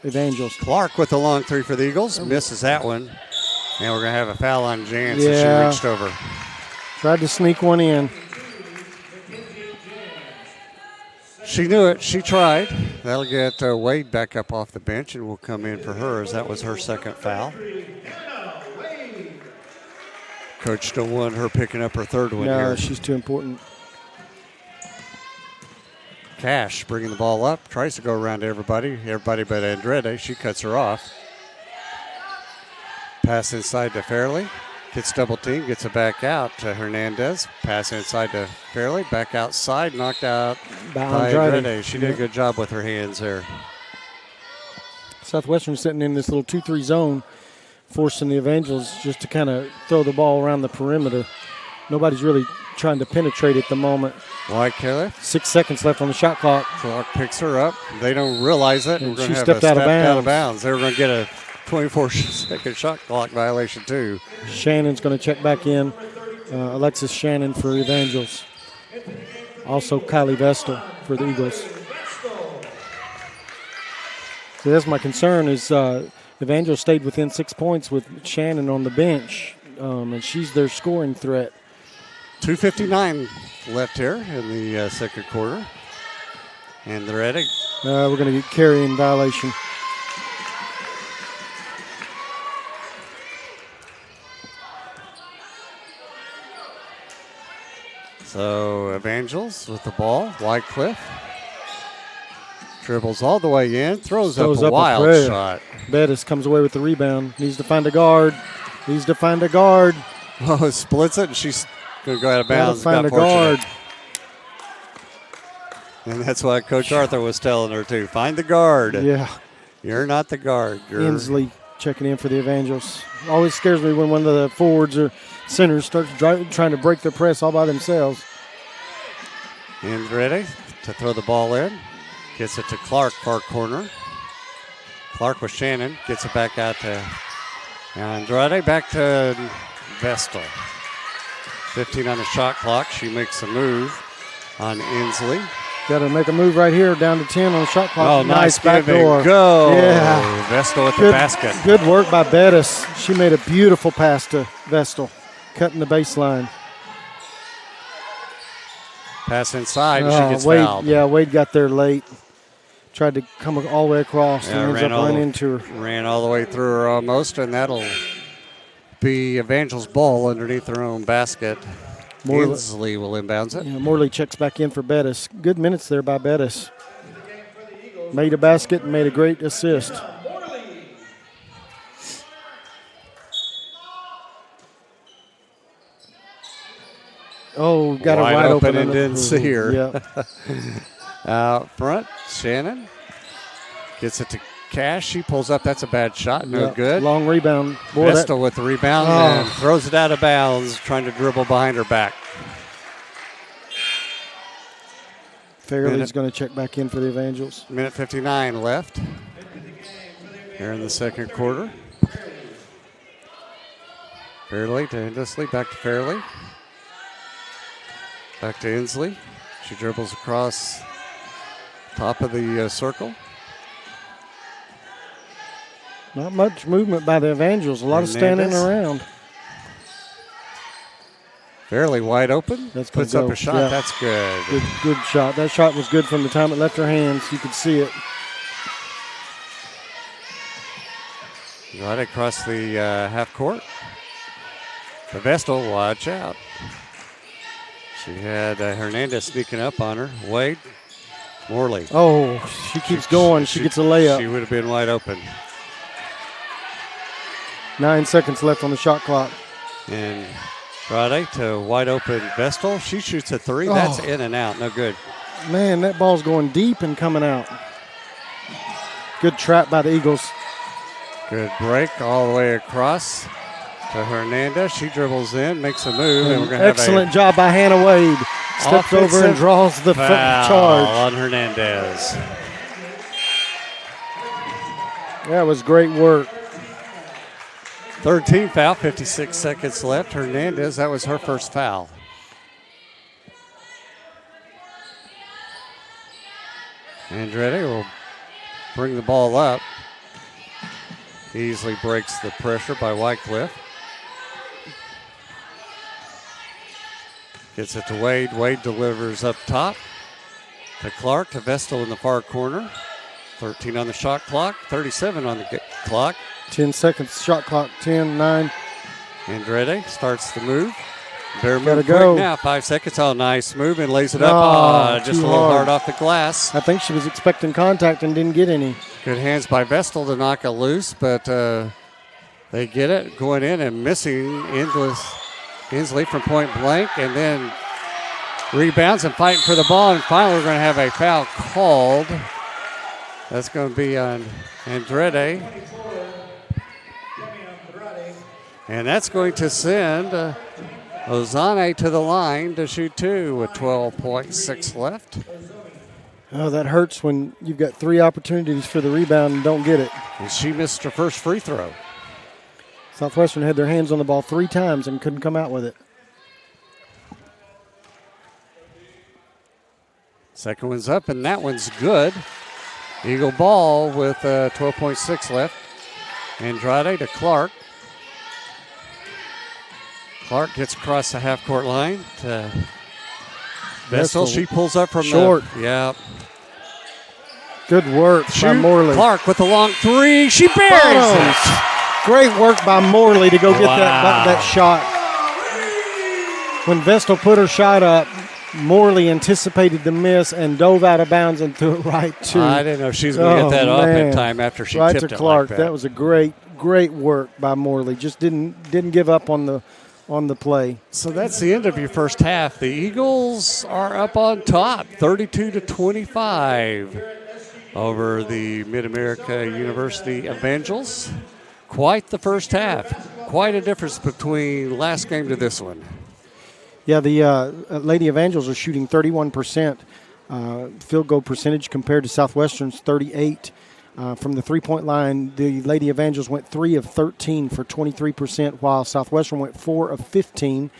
Evangels. Clark with the long 3 for the Eagles. Misses that one. And we're going to have a foul on Jan, so Yeah. she reached over. Tried to sneak one in. She knew it. She tried. That'll get Wade back up off the bench, and we'll come in for her as that was her second foul. Coach don't want her picking up her third one No, here. she's too important. Cash bringing the ball up, tries to go around everybody but Andrade. She cuts her off. Pass inside to Fairley. Gets double team, gets it back out to Hernandez. Pass inside to Fairley, back outside, knocked out by Andrade. She did a good job with her hands there. Southwestern sitting in this little 2-3 zone, forcing the Evangels just to kind of throw the ball around the perimeter. Nobody's really trying to penetrate at the moment. Wycliffe. 6 seconds left on the shot clock. Clark picks her up. They don't realize it. And We're going she to have stepped a out of step out of bounds. bounds. They're going to get a 24-second shot clock violation, too. Shannon's going to check back in. Alexis Shannon for Evangels. Also Kylie Vestal for the Eagles. So that's my concern is Evangels stayed within 6 points with Shannon on the bench, and she's their scoring threat. 2:59 left here in the second quarter. And they're at it. We're going to get carrying violation. So Evangels with the ball. Wycliffe dribbles all the way in, throws up a wild shot. Bettis comes away with the rebound. Needs to find a guard. Oh, splits it, and she's going to go out of bounds. Find a guard. And that's what Coach Arthur was telling her, too. Find the guard. Yeah. You're not the guard. Inslee checking in for the Evangels. Always scares me when one of the forwards or centers starts trying to break their press all by themselves. And ready to throw the ball in. Gets it to Clark, far corner. Clark with Shannon. Gets it back out to Andrade. Back to Vestal. 15 on the shot clock. She makes a move on Inslee. Got to make a move right here, down to 10 on the shot clock. Oh, nice back door. Go. Yeah. Vestal with the basket. Good work by Bettis. She made a beautiful pass to Vestal, cutting the baseline. Pass inside, and she gets fouled. Yeah, Wade got there late. Tried to come all the way across and ends up running into her. Ran all the way through her almost, and that'll be Evangel's ball underneath her own basket. Inslee will inbounds it. Yeah, Morley checks back in for Bettis. Good minutes there by Bettis. Made a basket and made a great assist. Oh, got wide her wide open and didn't see her. Yeah. Out front, Shannon gets it to Cash. She pulls up. That's a bad shot. No good. Long rebound. Vestal with the rebound and throws it out of bounds, trying to dribble behind her back. Fairley's going to check back in for the Evangels. Minute 59 left here in the second quarter. Fairley to Inslee. Back to Fairley. Back to Inslee. She dribbles across top of the circle. Not much movement by the Evangels. A lot of standing around. Fairly wide open. That's puts up a shot. Yeah. That's good. Good shot. That shot was good from the time it left her hands. You could see it. Right across the half court. The Vestal, watch out. She had Hernandez sneaking up on her. Wade, Morley. Oh, she keeps going. She gets a layup. She would have been wide open. 9 seconds left on the shot clock. And Friday to wide open Vestal. She shoots a three. That's in and out. No good. Man, that ball's going deep and coming out. Good trap by the Eagles. Good break all the way across to Hernandez. She dribbles in, makes a move. And we're going to have excellent job by Hannah Wade. Steps over and draws the charge on Hernandez. That was great work. Third team foul, 56 seconds left. Hernandez, that was her first foul. Andretti will bring the ball up. Easily breaks the pressure by Wycliffe. Gets it to Wade. Wade delivers up top to Clark, to Vestal in the far corner. 13 on the shot clock, 37 on the clock. 10 seconds, shot clock, 10, 9. Andretti starts the move. Better Gotta move go. quick now, 5 seconds. Oh, nice move and lays it up. Just a little hard off the glass. I think she was expecting contact and didn't get any. Good hands by Vestal to knock it loose, but they get it. Going in and missing Inslee from point blank, and then rebounds and fighting for the ball. And finally, we're going to have a foul called. That's going to be on Andrade. And that's going to send Ozane to the line to shoot two with 12.6 left. Oh, that hurts when you've got 3 opportunities for the rebound and don't get it. And she missed her first free throw. Southwestern had their hands on the ball 3 times and couldn't come out with it. Second one's up, and that one's good. Eagle ball with 12.6 left. Andrade to Clark. Clark gets across the half-court line to Vestal. She pulls up from short. Yeah. Good work by Morley. Clark with the long three. She buries it. Great work by Morley to go get that shot. When Vestal put her shot up, Morley anticipated the miss and dove out of bounds and threw it right to. I didn't know she was going to get that up in time after she right tipped to it Clark. like that. That was a great work by Morley. Just didn't give up on the play. So that's the end of your first half. The Eagles are up on top, 32-25 over the Mid-America University Evangels. Quite the first half. Quite a difference between last game to this one. Yeah, the Lady Evangels are shooting 31% field goal percentage compared to Southwestern's 38%. From the three-point line, the Lady Evangels went 3 of 13 for 23%, while Southwestern went 4 of 15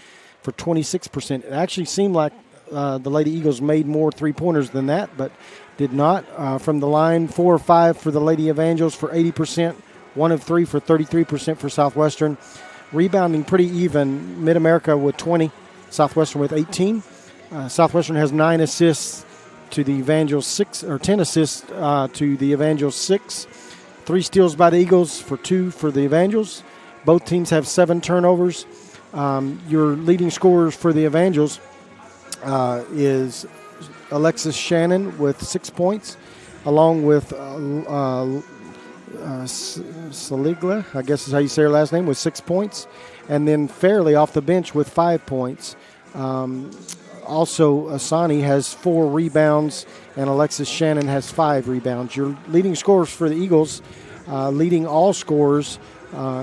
for 26%. It actually seemed like the Lady Eagles made more three-pointers than that, but did not. From the line, 4 of 5 for the Lady Evangels for 80%, 1 of 3 for 33% for Southwestern. Rebounding pretty even, Mid-America with 20. Southwestern with 18. Southwestern has 9 assists to the Evangels 6, or 10 assists to the Evangels 6. 3 steals by the Eagles for 2 for the Evangels. Both teams have 7 turnovers. Your leading scorers for the Evangels is Alexis Shannon with 6 points, along with Saligla, I guess is how you say her last name, with 6 points. And then Fairley off the bench with 5 points. Also, Asani has 4 rebounds, and Alexis Shannon has 5 rebounds. Your leading scorers for the Eagles, leading all scorers,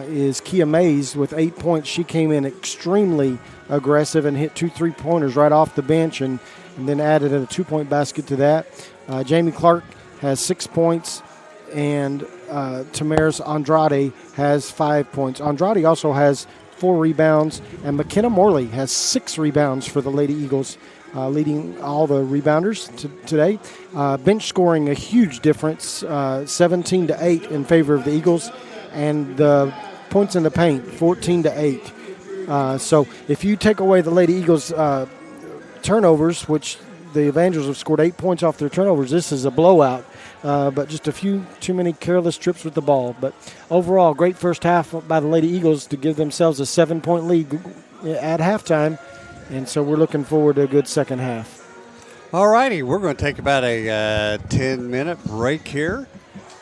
is Kia Mays with 8 points. She came in extremely aggressive and hit 2 3-pointers right off the bench and then added a 2-point basket to that. Jamie Clark has 6 points, and Tamaris Andrade has 5 points. Andrade also has 4 rebounds, and McKenna Morley has 6 rebounds for the Lady Eagles, leading all the rebounders today. Bench scoring a huge difference, 17-8 in favor of the Eagles, and the points in the paint, 14-8. So if you take away the Lady Eagles turnovers, which the Evangels have scored 8 points off their turnovers, this is a blowout. But just a few too many careless trips with the ball. But overall, great first half by the Lady Eagles to give themselves a 7-point lead at halftime. And so we're looking forward to a good second half. All righty, we're going to take about a 10-minute break here.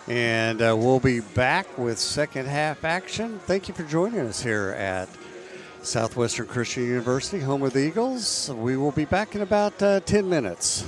And we'll be back with second half action. Thank you for joining us here at Southwestern Christian University, home of the Eagles. We will be back in about 10 minutes.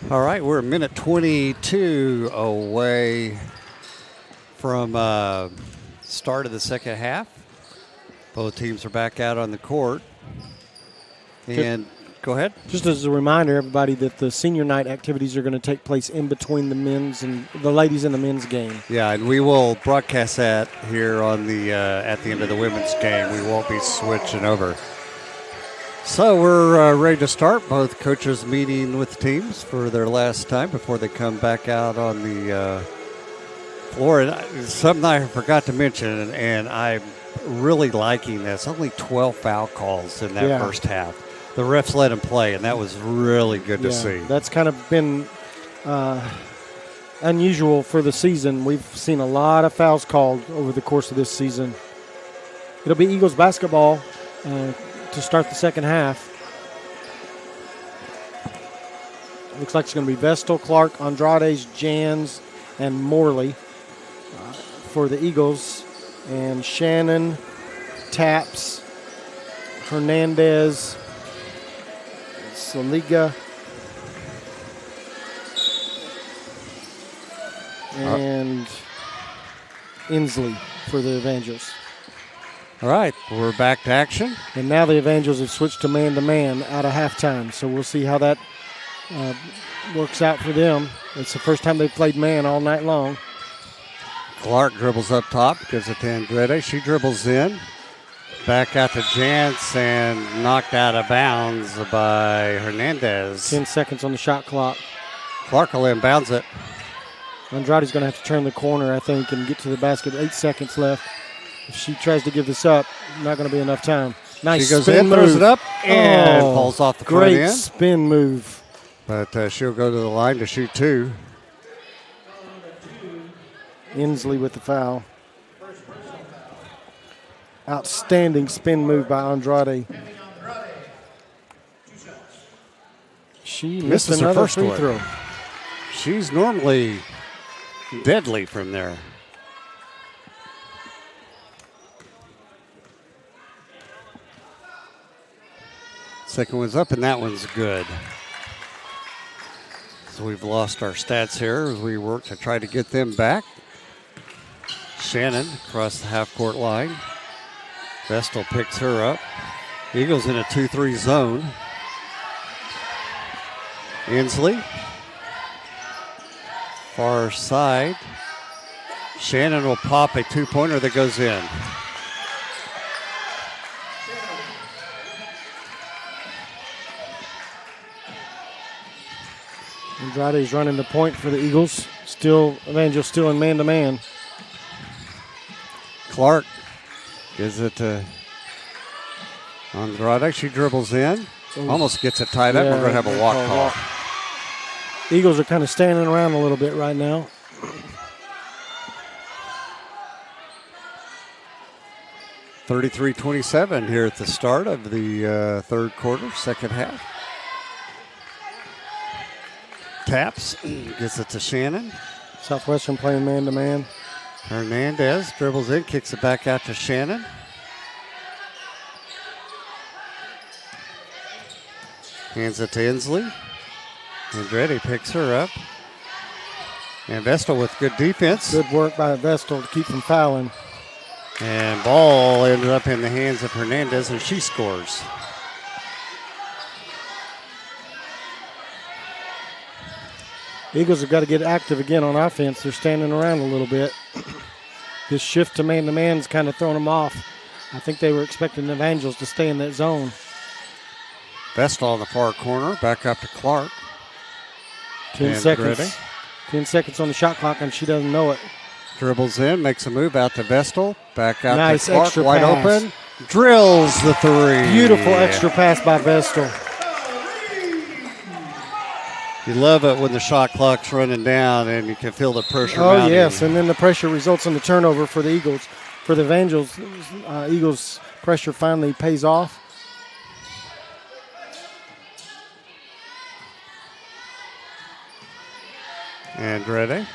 All right, we're a minute 22 away from start of the second half. Both teams are back out on the court. And go ahead. Just as a reminder, everybody, that the senior night activities are going to take place in between the men's and the ladies and the men's game. Yeah, and we will broadcast that here on the at the end of the women's game. We won't be switching over. So we're ready to start. Both coaches meeting with the teams for their last time before they come back out on the floor. And something I forgot to mention, and I'm really liking this, only 12 foul calls in that first half. The refs let them play, and that was really good to see. That's kind of been unusual for the season. We've seen a lot of fouls called over the course of this season. It'll be Eagles basketball to start the second half. Looks like it's going to be Vestal, Clark, Andrade, Jans, and Morley for the Eagles. And Shannon, Taps, Hernandez, Saliga, and Inslee for the Evangels. All right, we're back to action. And now the Evangels have switched to man-to-man out of halftime, so we'll see how that works out for them. It's the first time they've played man all night long. Clark dribbles up top, gives it to Andrade. She dribbles in. Back out to Jance and knocked out of bounds by Hernandez. 10 seconds on the shot clock. Clark will inbounds it. Andrade's going to have to turn the corner, I think, and get to the basket. 8 seconds left. If she tries to give this up, not going to be enough time. Nice she goes spin in, move. throws it up, and falls off the front great end. Spin move. But she'll go to the line to shoot two. Inslee with the foul. Outstanding spin move by Andrade. She missed Misses her another first free one. throw. She's normally deadly from there. Second one's up, and that one's good. So we've lost our stats here as we work to try to get them back. Shannon across the half-court line. Vestal picks her up. Eagles in a 2-3 zone. Inslee. Far side. Shannon will pop a two-pointer that goes in. Andrade's running the point for the Eagles. Evangel still in man-to-man. Clark gives it to Andrade. She dribbles in. Almost gets it tied up. We're going to have a walk call. Eagles are kind of standing around a little bit right now. (33-27) here at the start of the third quarter, second half. Taps, gets it to Shannon. Southwestern playing man-to-man. Hernandez dribbles in, kicks it back out to Shannon. Hands it to Inslee. Andrade picks her up. And Vestal with good defense. Good work by Vestal to keep from fouling. And ball ended up in the hands of Hernandez, and she scores. Eagles have got to get active again on offense. They're standing around a little bit. This shift to man-to-man is kind of throwing them off. I think they were expecting the Evangels to stay in that zone. Vestal on the far corner, back up to Clark. 10 seconds. 10 seconds on the shot clock, and she doesn't know it. Dribbles in, makes a move out to Vestal. Back out nice to Clark, extra wide pass. open. Drills the three. Beautiful extra pass by Vestal. You love it when the shot clock's running down and you can feel the pressure Oh, mounting. yes, and then the pressure results in the turnover for the Eagles. For the Evangels, Eagles' pressure finally pays off. Andrade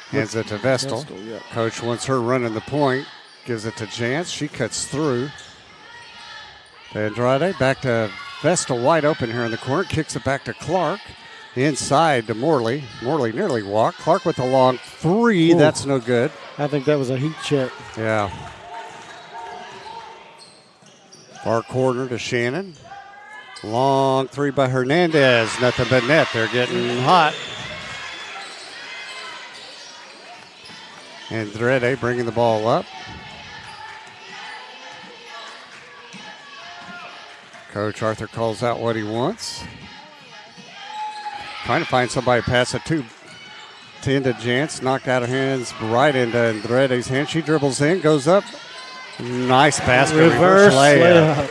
hands it to Vestal. Yeah. Coach wants her running the point. Gives it to Jance. She cuts through. Andrade back to Vestal, wide open here in the corner. Kicks it back to Clark. Inside to Morley. Morley nearly walked. Clark with a long three. Ooh. That's no good. I think that was a heat check. Yeah. Far corner to Shannon. Long three by Hernandez. Nothing but net. They're getting hot. And Drede bringing the ball up. Coach Arthur calls out what he wants. Trying to find somebody to pass it to into Jantz. Knocked out of hands right into Drede's hand. She dribbles in, goes up. Nice basket. Reverse layup.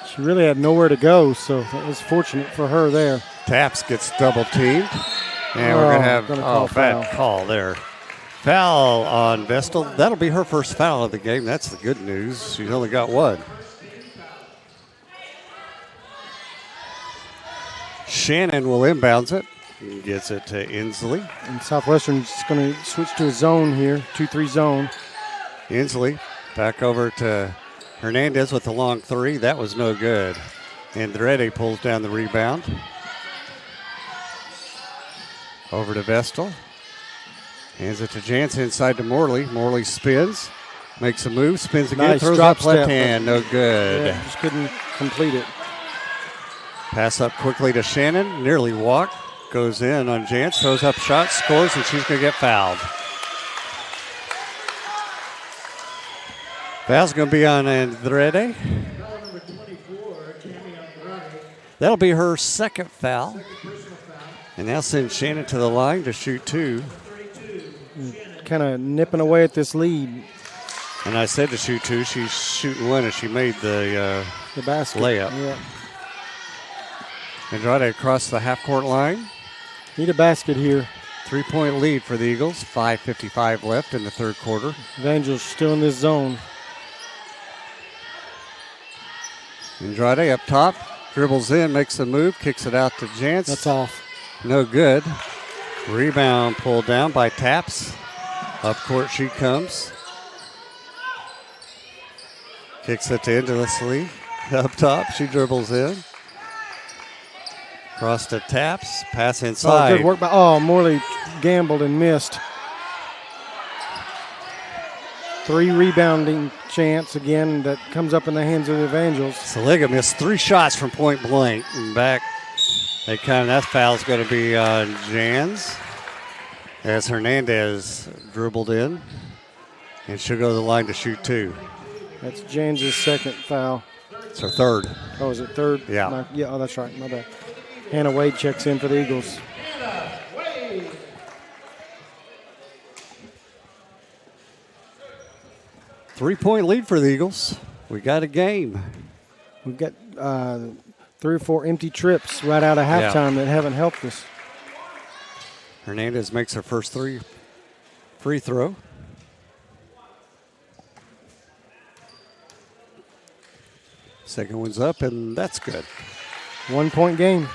She really had nowhere to go, so that was fortunate for her there. Taps gets double teamed. And we're going to have bad call there. Foul on Vestal. That'll be her first foul of the game. That's the good news. She's only got one. Shannon will inbounds it. Gets it to Inslee. And Southwestern's going to switch to a zone here, 2-3 zone. Inslee back over to Hernandez with the long three. That was no good. Andretti pulls down the rebound. Over to Vestal. Hands it to Jantz inside to Morley. Morley spins. Makes a move. Spins again. Nice throws drop up left step. hand. No good. Yeah, just couldn't complete it. Pass up quickly to Shannon. Nearly walked. Goes in on Jantz. Throws up shot. Scores, and she's going to get fouled. Foul's going to be on Andrede. That'll be her second foul. And now send Shannon to the line to shoot two. Kind of nipping away at this lead. And I said to shoot two. She's shooting one, and she made the basket layup. Yeah. Andrade across the half-court line. Need a basket here. 3-point lead for the Eagles. 5:55 left in the third quarter. Evangels still in this zone. Andrade up top. Dribbles in, makes a move, kicks it out to Jantz. That's off. No good. Rebound pulled down by Taps. Up court she comes. Kicks it to Endlessly. Up top, she dribbles in. Cross to Taps. Pass inside. Oh, good work by. Morley gambled and missed. 3 rebounding chance again that comes up in the hands of the Evangels. Saliga missed 3 shots from point blank. And back. That foul's going to be on Jans as Hernandez dribbled in. And she'll go to the line to shoot 2. That's Jans' second foul. It's her third. Oh, is it third? Yeah. That's right. My bad. Hannah Wade checks in for the Eagles. Hannah Wade. 3-point lead for the Eagles. We got a game. We've got 3 or 4 empty trips right out of halftime that haven't helped us. Hernandez makes her first free throw. Second one's up, and that's good. 1-point game.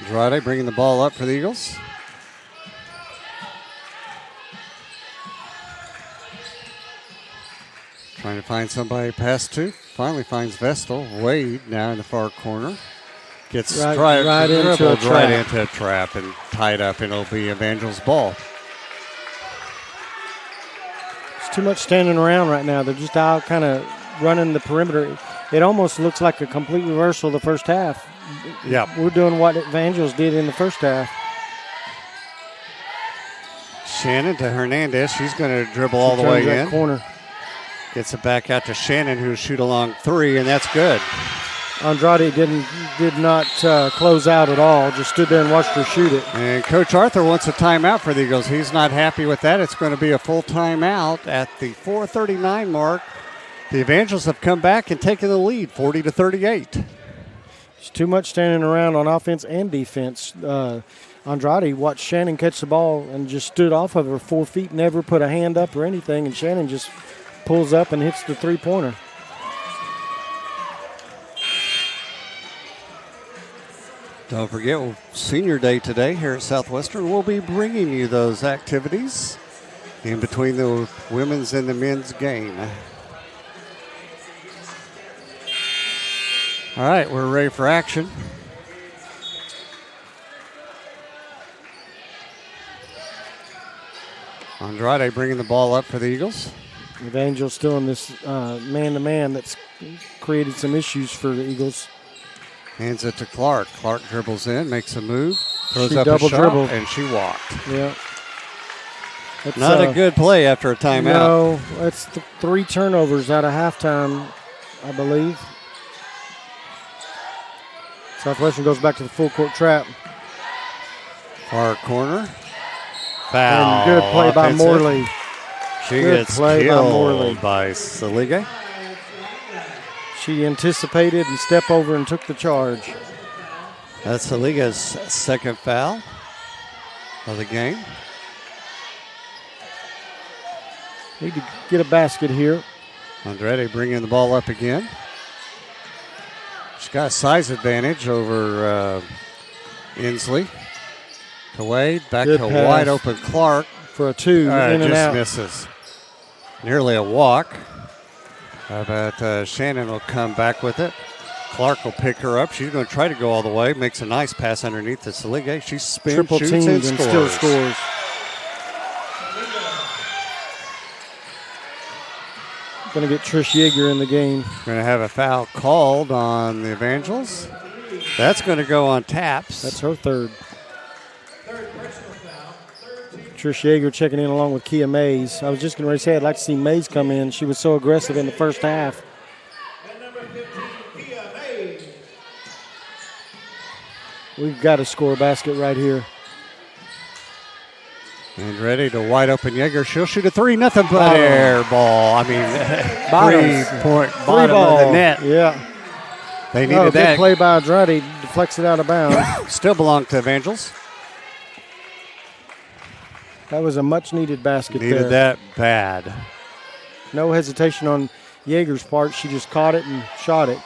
Andrade bringing the ball up for the Eagles. Trying to find somebody to pass to. Finally finds Vestal. Wade now in the far corner. Gets right into a trap and tied up, and it'll be Evangel's ball. It's too much standing around right now. They're just out kind of running the perimeter. It almost looks like a complete reversal of the first half. Yeah. We're doing what Evangels did in the first half. Shannon to Hernandez. She's going to dribble all the way in. Corner. Gets it back out to Shannon, who'll shoot a long 3, and that's good. Andrade did not close out at all. Just stood there and watched her shoot it. And Coach Arthur wants a timeout for the Eagles. He's not happy with that. It's going to be a full timeout at the 4:39 mark. The Evangels have come back and taken the lead, 40-38. It's too much standing around on offense and defense. Andrade watched Shannon catch the ball and just stood off of her 4 feet, never put a hand up or anything, and Shannon just pulls up and hits the three-pointer. Don't forget, Senior Day today here at Southwestern. We'll be bringing you those activities in between the women's and the men's game. All right, we're ready for action. Andrade bringing the ball up for the Eagles. Evangel still in this man-to-man that's created some issues for the Eagles. Hands it to Clark. Clark dribbles in, makes a move, throws She up a double shot, dribbled. and she walked. Yeah. That's, Not a good play after a timeout. No, that's 3 turnovers out of halftime, I believe. Southwestern goes back to the full court trap. Far corner. Foul. And good play by Offensive. Morley. She Good gets play by Morley. killed by Salige. She anticipated and stepped over and took the charge. That's Saliga's second foul of the game. Need to get a basket here. Andrade bringing the ball up again. She's got a size advantage over Inslee. To Wade, back Good to pass. wide open Clark. For a 2, in and just out. misses. Nearly a walk. But Shannon will come back with it. Clark will pick her up. She's going to try to go all the way. Makes a nice pass underneath to Salige. She spins, Triple shoots, teams and and scores. still scores. Going to get Trish Yeager in the game. Going to have a foul called on the Evangels. That's going to go on Taps. That's her third. Trish Yeager checking in along with Kia Mays. I was just going to say I'd like to see Mays come in. She was so aggressive in the first half. And number 15, Kia Mays. We've got to score a basket right here. And ready to wide open Yeager. She'll shoot a 3, nothing but Bottom. air ball. I mean, Bottoms. 3-point Free bottom ball. of the net. Yeah. They No, needed good that. play by Andrade. Deflects it out of bounds. Still belong to Evangels. That was a much-needed basket Needed there. that bad. No hesitation on Yeager's part. She just caught it and shot it.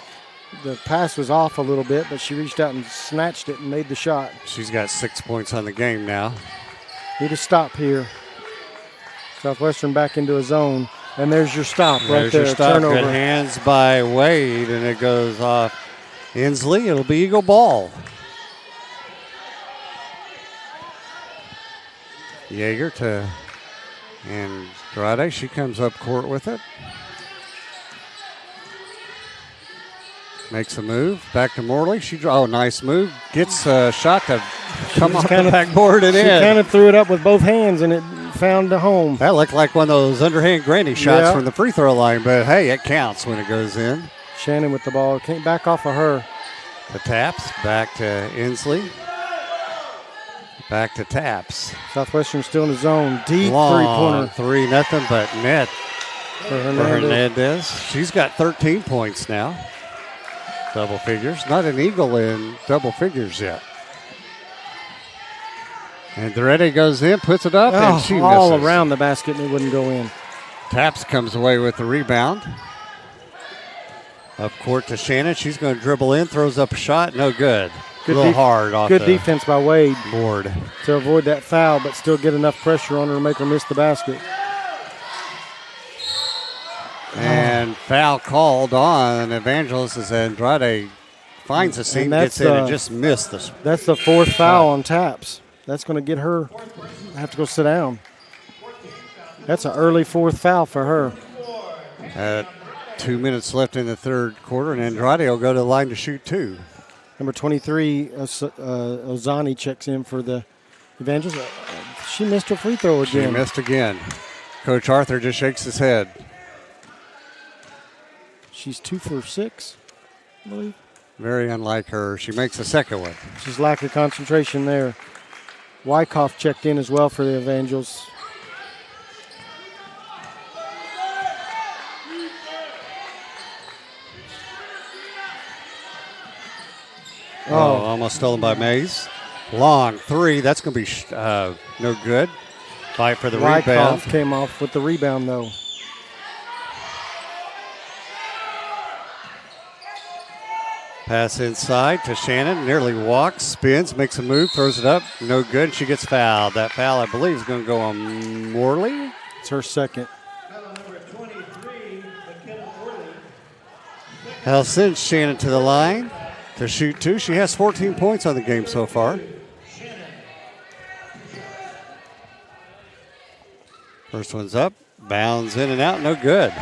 The pass was off a little bit, but she reached out and snatched it and made the shot. She's got 6 points on the game now. Need to stop here. Southwestern back into a zone. And there's your stop right There's there. your stop. Turnover. Good hands by Wade, and it goes off Inslee. It'll be Eagle ball. Yeager to Andrade. She comes up court with it. Makes a move. Back to Morley. Nice move. Gets a shot to come off the backboard and She in. kind of threw it up with both hands, and it found the home. That looked like one of those underhand granny shots Yeah. from the free throw line, but hey, it counts when it goes in. Shannon with the ball. Came back off of her. The Taps. Back to Inslee. Back to Taps. Southwestern still in the zone. Deep Long three-pointer 3-0, but net for for Hernandez. Hernandez. She's got 13 points now. Double figures. Not an Eagle in double figures yet. And Durette goes in, puts it up, and she all misses. around the basket, and it wouldn't go in. Taps comes away with the rebound. Up court to Shannon. She's going to dribble in, throws up a shot. No good. A little hard off Good the defense by Wade board. to avoid that foul, but still get enough pressure on her to make her miss the basket. And foul called on Evangelist as Andrade finds a seam, that's gets in, and just missed this. That's the fourth foul on Taps. That's going to get her have to go sit down. That's an early fourth foul for her. 2 minutes left in the third quarter, and Andrade will go to the line to shoot 2. Number 23, Ozani checks in for the Evangels. She missed her free throw She again. missed again. Coach Arthur just shakes his head. She's 2 for 6, I believe. Very unlike her. She makes the second one. She's lack of concentration there. Wyckoff checked in as well for the Evangels. Almost stolen by Mays. Long 3. That's going to be no good. Fight for the rebound. Wyckoff came off with the rebound, though. Pass inside to Shannon. Nearly walks, spins, makes a move, throws it up. No good. She gets fouled. That foul, I believe, is going to go on Morley. It's her second. Foul number 23, McKenna Morley. Second Hal sends Shannon to the line to shoot 2. She has 14 points on the game so far. First one's up, bounds in and out, no good.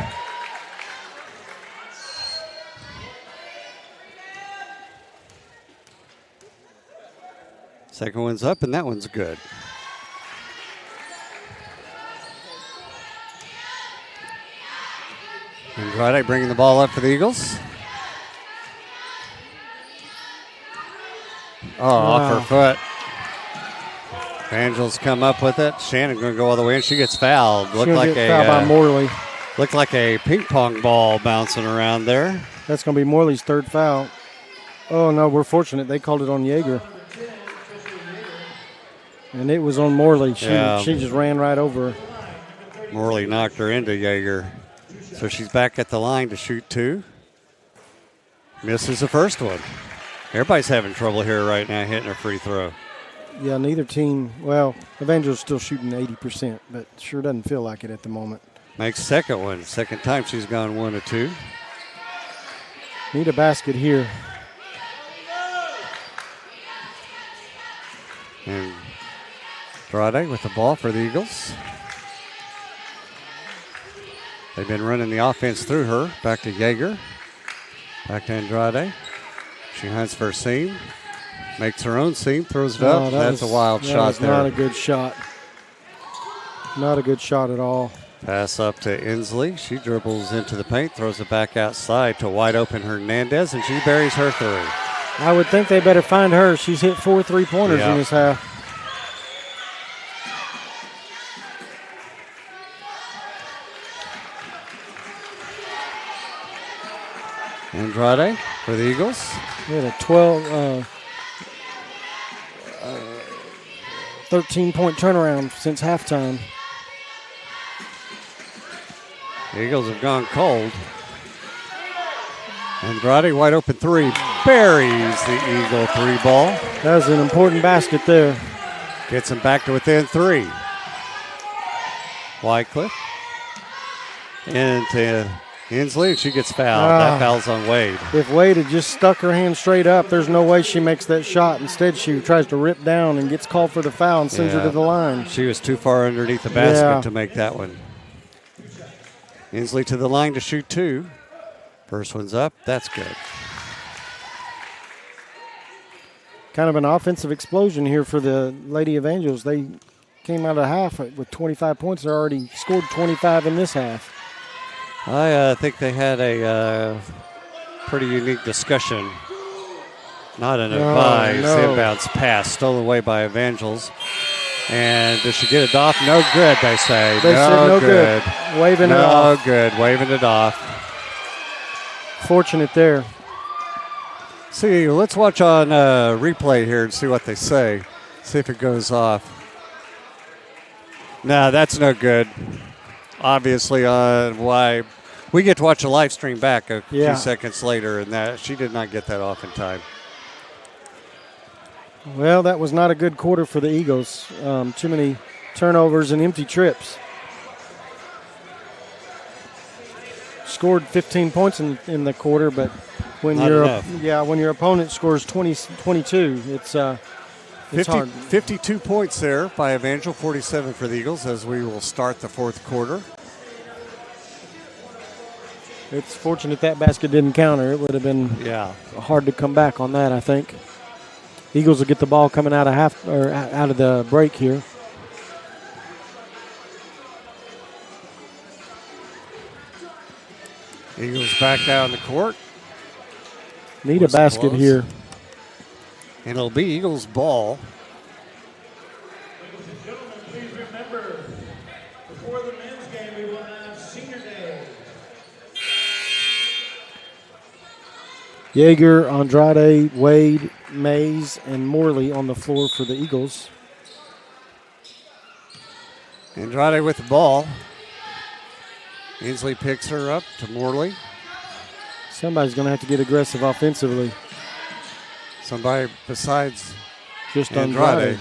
Second one's up, and that one's good. Andrade bringing the ball up for the Eagles. Oh, off her foot. Angels come up with it. Shannon going to go all the way, and she gets fouled. Looked like fouled by Morley. Looked like a ping pong ball bouncing around there. That's going to be Morley's third foul. Oh, no, we're fortunate. They called it on Yeager. And it was on Morley. She just ran right over her. Morley knocked her into Yeager. So she's back at the line to shoot 2. Misses the first one. Everybody's having trouble here right now hitting a free throw. Yeah, neither team. Well, Evangel's still shooting 80%, but sure doesn't feel like it at the moment. Makes second one. Second time she's gone 1 of 2. Need a basket here. And Andrade with the ball for the Eagles. They've been running the offense through her. Back to Yeager. Back to Andrade. She hunts for a seam. Makes her own seam. Throws it up. That's a wild shot there. Not a good shot. Not a good shot at all. Pass up to Inslee. She dribbles into the paint. Throws it back outside to wide open Hernandez. And she buries her 3. I would think they better find her. She's hit 4 3-pointers in this half. Andrade for the Eagles. We had a 13-point turnaround since halftime. The Eagles have gone cold. Andrade, wide open 3, buries the Eagle 3 ball. That was an important basket there. Gets them back to within 3. Wycliffe into Inslee, and she gets fouled. That foul's on Wade. If Wade had just stuck her hand straight up, there's no way she makes that shot. Instead, she tries to rip down and gets called for the foul and sends her to the line. She was too far underneath the basket to make that one. Inslee to the line to shoot 2. First one's up. That's good. Kind of an offensive explosion here for the Lady Evangels. They came out of half with 25 points. They already scored 25 in this half. I think they had a pretty unique discussion. Not an advised inbounds pass stolen away by Evangels. And does she get it off? No good, they say. They said no good. Waving it off. No good, waving it off. Fortunate there. See, let's watch on replay here and see what they say. See if it goes off. No, that's no good. Obviously, why we get to watch a live stream back a few seconds later, and that she did not get that off in time. Well, that was not a good quarter for the Eagles. Too many turnovers and empty trips. Scored 15 points in the quarter, but when when your opponent scores 22, it's hard. 52 points there by Evangel, 47 for the Eagles as we will start the fourth quarter. It's fortunate that basket didn't counter. It would have been hard to come back on that, I think. Eagles will get the ball coming out of out of the break here. Eagles back down the court. Need a basket here. And it'll be Eagles ball. Ladies and gentlemen, please remember, before the men's game, we will have senior day. Yeager, Andrade, Wade, Mays, and Morley on the floor for the Eagles. Andrade with the ball. Inslee picks her up to Morley. Somebody's going to have to get aggressive offensively. Somebody besides just Andrade.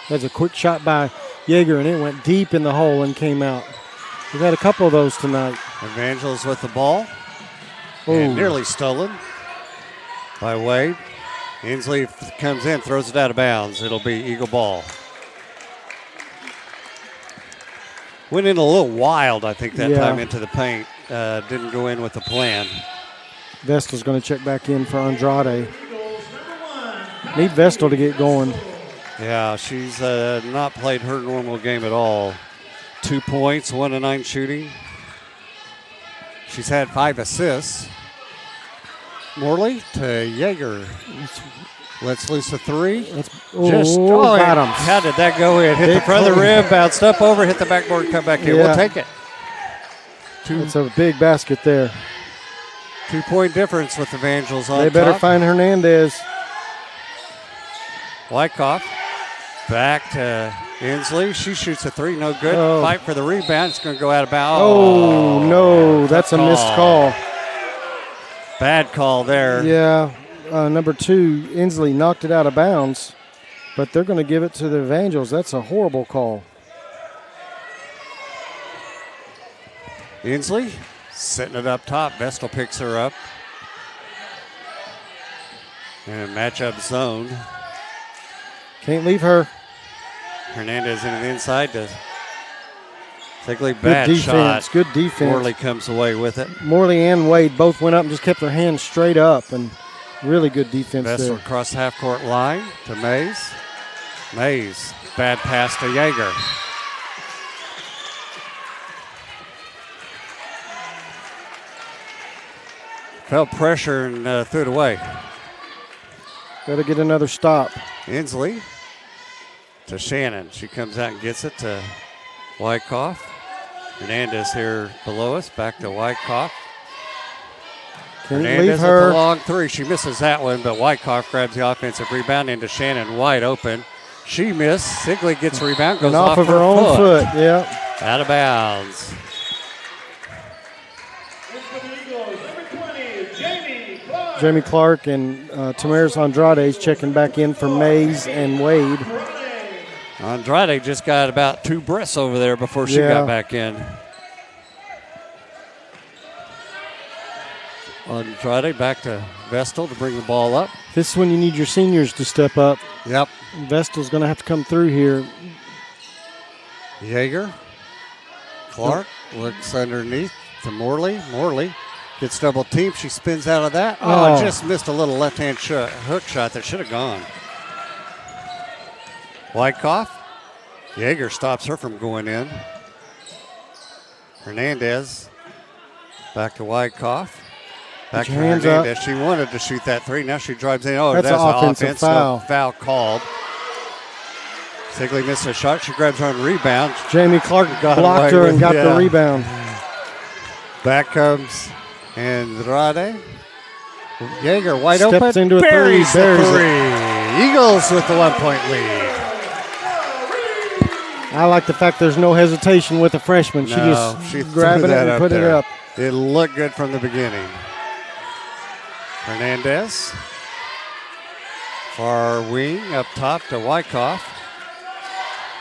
That's a quick shot by Yeager, and it went deep in the hole and came out. We've had a couple of those tonight. Evangel's with the ball. And nearly stolen by Wade. Inslee comes in, throws it out of bounds. It'll be Eagle ball. Went in a little wild, I think, that time into the paint. Didn't go in with the plan. Vestal's going to check back in for Andrade. Need Vestal to get going. Yeah, she's not played her normal game at all. 2 points, 1 of 9 shooting. She's had 5 assists. Morley to Yeager. Let's loose a 3. Bottoms. How did that go in? Hit the front of the rim, bounced up over, hit the backboard, come back in. We'll take it. It's a big basket there. 2-point difference with Evangels on They better top. find Hernandez. Wyckoff back to Inslee. She shoots a 3, no good. Fight for the rebound. It's going to go out of bounds. Oh, no, that's a missed call. Bad call there. Yeah, number 2, Inslee knocked it out of bounds, but they're going to give it to the Evangels. That's a horrible call. Inslee setting it up top. Vestal picks her up. And a matchup zone. Can't leave her. Hernandez in the inside to Sigley. Good Bad defense. shot. Good defense. Morley comes away with it. Morley and Wade both went up and just kept their hands straight up, and really good defense Vestal there. across the half-court line to Mays. Mays, bad pass to Yeager. Felt pressure and threw it away. Better get another stop. Inslee to Shannon. She comes out and gets it to Wyckoff. Hernandez here below us. Back to Wyckoff. Can't Hernandez leave her. with the long 3. She misses that one, but Wyckoff grabs the offensive rebound into Shannon wide open. She missed. Sigley gets a rebound, goes and off of her own foot. Yeah. Out of bounds. Jamie Clark and Tamaris Andrade checking back in for Mays and Wade. Andrade just got about 2 breaths over there before she got back in. Andrade back to Vestal to bring the ball up. This is when you need your seniors to step up. Yep. Vestal's going to have to come through here. Yeager. Clark looks underneath to Morley. Morley gets double teamed. She spins out of that. Oh, just missed a little left-hand hook shot that should have gone. Wyckoff. Yeager stops her from going in. Hernandez. Back to Wyckoff. Back to Hernandez. She wanted to shoot that 3. Now she drives in. Oh, that's an offensive foul. Foul called. Sigley missed a shot. She grabs her own rebound. Jamie Clark blocked her and got the rebound. Back comes Andrade. Yeager wide Steps open. Into a buries three. the 3. Eagles with the 1-point lead. I like the fact there's no hesitation with the freshman. She just grabbed it and put it up. It looked good from the beginning. Hernandez. Far wing up top to Wyckoff.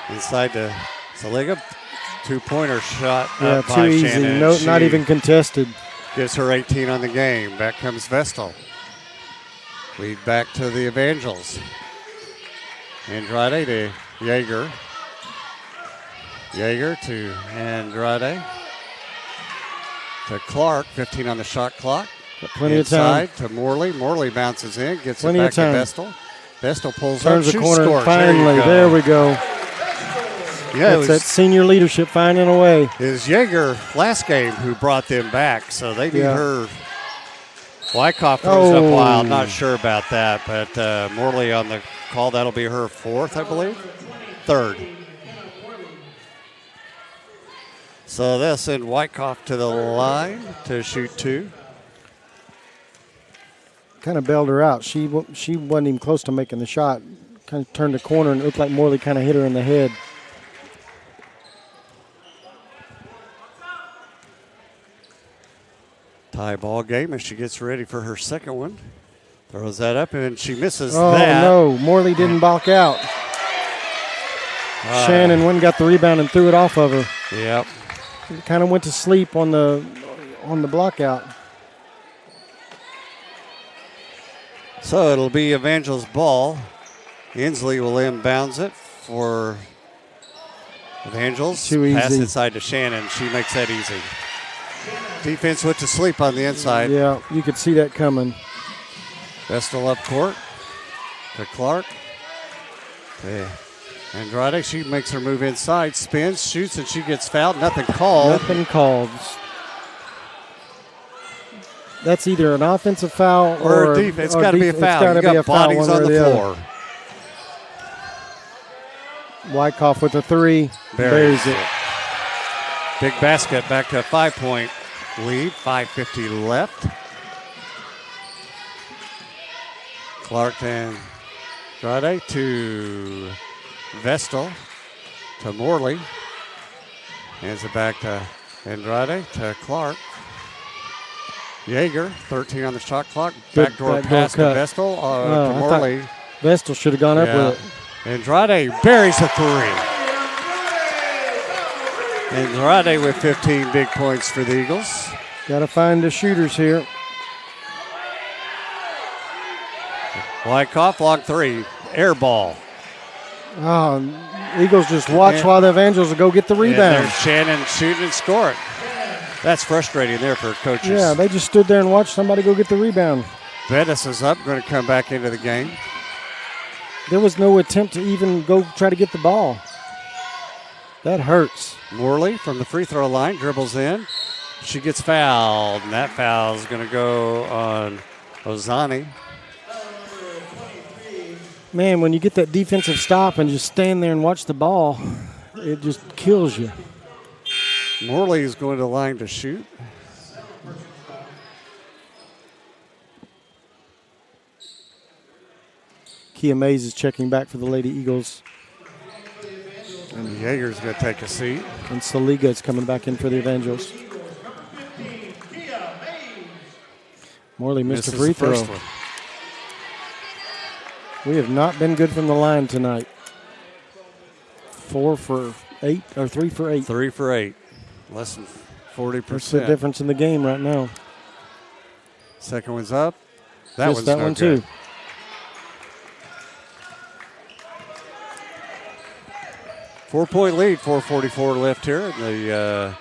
Inside to Saliga. 2-pointer shot up too by easy. Shannon. No, not even contested. Gives her 18 on the game. Back comes Vestal. Lead back to the Evangels. Andrade to Yeager. Yeager to Andrade. To Clark. 15 on the shot clock. Got plenty of time. Inside to Morley. Morley bounces in. Gets plenty it back to time. Vestal. Vestal pulls Turns up. the corner. Scores. Finally. There we go. Yeah, that's that senior leadership finding a way. It was Yeager last game who brought them back, so they need her. Wyckoff throws up wild. Not sure about that, but Morley on the call. That'll be her 4th, I believe. 3rd. So they'll send Wyckoff to the line to shoot 2. Kind of bailed her out. She wasn't even close to making the shot. Kind of turned the corner and it looked like Morley kind of hit her in the head. Tie ball game as she gets ready for her second one. Throws that up and she misses that. Oh, no. Morley didn't balk out. Shannon went and got the rebound and threw it off of her. Yep. Kind of went to sleep on the block out. So it'll be Evangel's ball. Inslee will inbounds it for Evangels. Too easy. Pass inside to Shannon. She makes that easy. Defense went to sleep on the inside. Yeah, you could see that coming. Vestal up court to Clark. To Andrade, she makes her move inside, spins, shoots, and she gets fouled. Nothing called. Nothing called. That's either an offensive foul Or a defense. It's got to be a foul. You got bodies on the floor. Wyckoff with a three. Buries Buries it. Big basket, back to a 5-point lead. 5:50 left. Clark and Andrade to Vestal to Morley. Hands it back to Andrade to Clark. Yeager, 13 on the shot clock. Good Backdoor backdoor pass cut. to Vestal to I thought Morley. Vestal should have gone up Yeah. with it. Andrade buries a three. Andrade with 15 big points for the Eagles. Got to find the shooters here. Wyckoff, long three. Air ball. Oh, Eagles just watch while the Evangels will go get the And rebound. there's Shannon shooting and scoring. That's frustrating there for coaches. Yeah, they just stood there and watched somebody go get the rebound. Bettis is up, going to come back into the game. There was no attempt to even go try to get the ball. That hurts. Morley from the free throw line dribbles in. She gets fouled, and that foul is going to go on Ozani. Man, when you get that defensive stop and just stand there and watch the ball, it just kills you. Morley is going to the line to shoot. Kia Mays is checking back for the Lady Eagles. And Yeager's going to take a seat. And Saliga is coming back in for the Evangels. Morley missed a Misses free the throw. first one. We have not been good from the line tonight. 4 for 8 or 3 for 8. 3 for 8. Less than 40%. That's the difference in the game right now. Second one's up. That Missed one's that no one good. too. Four-point lead, 4:44 left here in the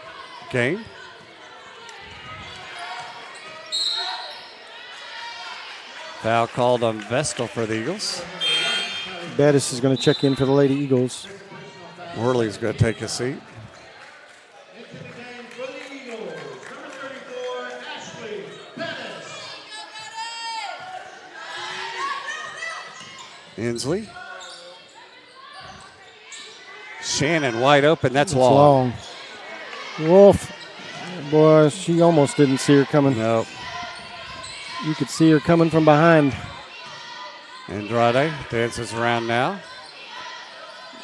game. Foul called on Vestal for the Eagles. Bettis is going to check in for the Lady Eagles. Worley's going to take a seat. Inslee. Shannon wide open. That's It's long. Wolf. Boy, she almost didn't see her coming. Nope. You could see her coming from behind. Andrade dances around now.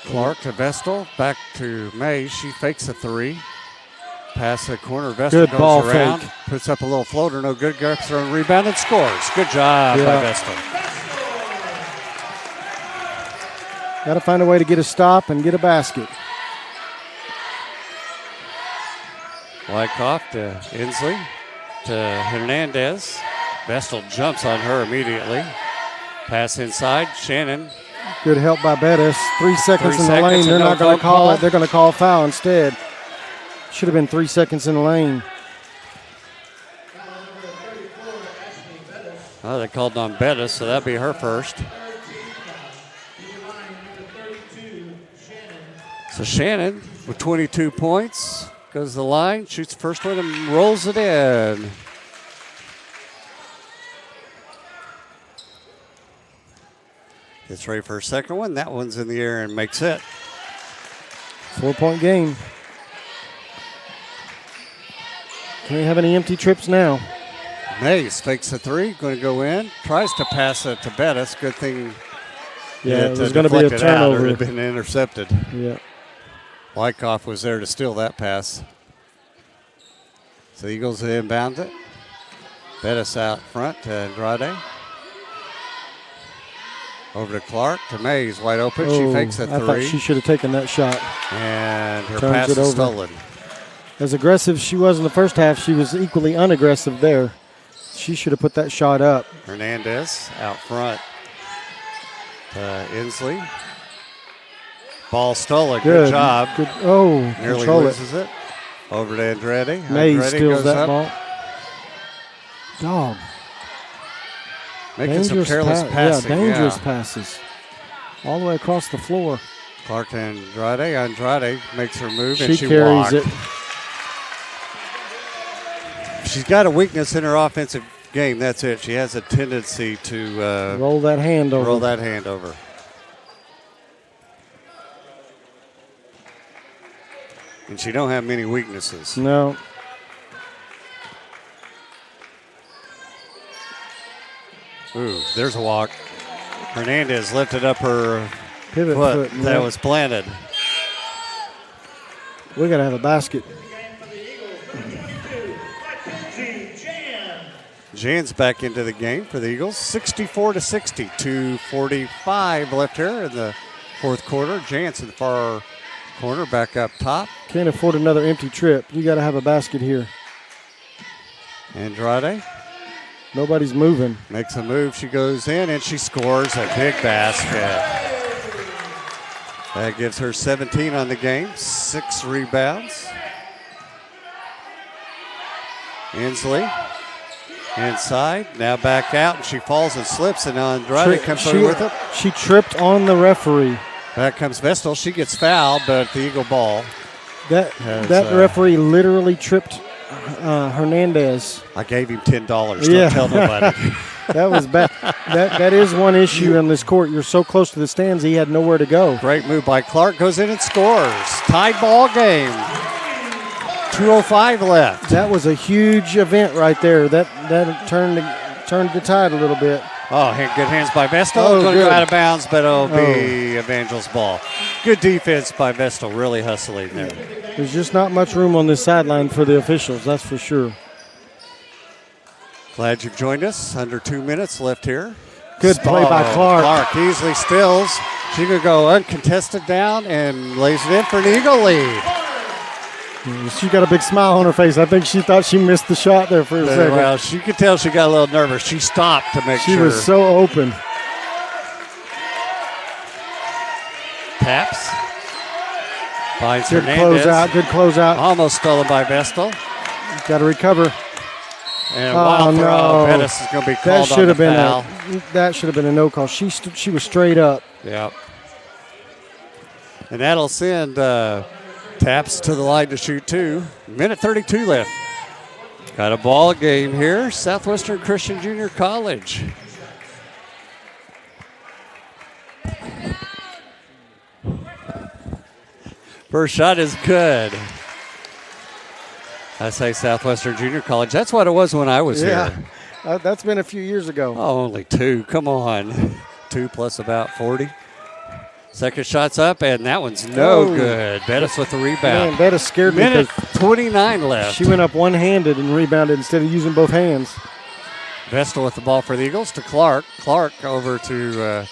Clark to Vestal. Back to May. She fakes a three. Pass the corner. Vestal Good goes ball around. fake. Puts up a little floater. No good. Gets her own rebound and scores. Good job by Vestal. Got to find a way to get a stop and get a basket. Wyckoff to Inslee to Hernandez. Vestal jumps on her immediately. Pass inside. Shannon. Good help by Bettis. 3 seconds 3 in the lane. seconds They're and not no going to foul call call. it. They're going to call foul instead. Should have been 3 seconds in the lane. Oh, they called on Bettis, so that'd be her first. So Shannon with 22 points goes to the line, shoots the first one, and rolls it in. Gets ready for a second one. That one's in the air and makes it. 4-point game. Can we have any empty trips now? Mays fakes a three, going to go in, tries to pass it to Bettis. Good thing Yeah, it was going to be a Out, or turnover. it had been intercepted. Yeah. Wyckoff was there to steal that pass. So the Eagles inbound it. Bettis out front to Andrade. Over to Clark, to Mays, wide open. She fakes a I thought three. she should have taken that shot. And her Turns pass it is over. stolen. As aggressive she was in the first half, she was equally unaggressive there. She should have put that shot up. Hernandez out front. Inslee. Ball stolen. Good job. Good. Oh, nearly control loses it. Over to Andrade. Mays Andrade steals goes that up. ball. Dog. Making Dangerous some careless passing. Yeah, dangerous passes. All the way across the floor. Clark to Andrade. Andrade makes her move and She she carries walked. it. She's got a weakness in her offensive game. That's it. She has a tendency to Roll that hand over. roll that hand over. And she don't have many weaknesses. No. Ooh, there's a walk. Hernandez lifted up her Pivot foot foot. that yeah. was planted. We got to have a basket. Jan's back into the game for the Eagles. 64-60. 2:45 left here in the fourth quarter. Jan's in the far corner, back up top. Can't afford another empty trip. You got to have a basket here. Andrade Nobody's moving. makes a move. She goes in and she scores a big basket. That gives her 17 on the game, 6 rebounds. Inslee inside, now back out, and she falls and slips, and Andrade comes through with it. She tripped on the referee. Back comes Vestal. She gets fouled, but the Eagle ball. That referee literally tripped Hernandez. I gave him $10. Yeah. Don't tell nobody. That was bad. That is one issue on this court. You're so close to the stands, he had nowhere to go. Great move by Clark. Goes in and scores. Tied ball game. 2:05 left. That was a huge event right there. That turned the tide a little bit. Oh, good hands by Vestal. Oh, Going to go good. out of bounds, but it'll be Evangel's ball. Good defense by Vestal. Really hustling there. There's just not much room on this sideline for the officials, that's for sure. Glad you've joined us. Under 2 minutes left here. Good play by Clark. Clark easily stills. She could go uncontested down and lays it in for an Eagle lead. She got a big smile on her face. I think she thought she missed the shot there for a second. Well, she could tell she got a little nervous. She stopped to make She sure. was so open. Taps. Finds Good Hernandez. closeout. Good closeout. Almost stolen by Vestal. Got to recover. And a wild throw. No. Pettis is going to be That called should on the have been foul. that should have been a no call. She was straight up. Yep. And that'll send Taps to the line to shoot 2. Minute 32 left. Got a ball game here. Southwestern Christian Junior College. First shot is good. I say Southwestern Junior College. That's what it was when I was here. That's been a few years ago. Oh, only 2. Come on. 2 plus about 40. Second shot's up, and that one's no good. Bettis with the rebound. Man, Bettis scared me. Minute because 29 left. She went up one-handed and rebounded instead of using both hands. Vestal with the ball for the Eagles to Clark. Clark over to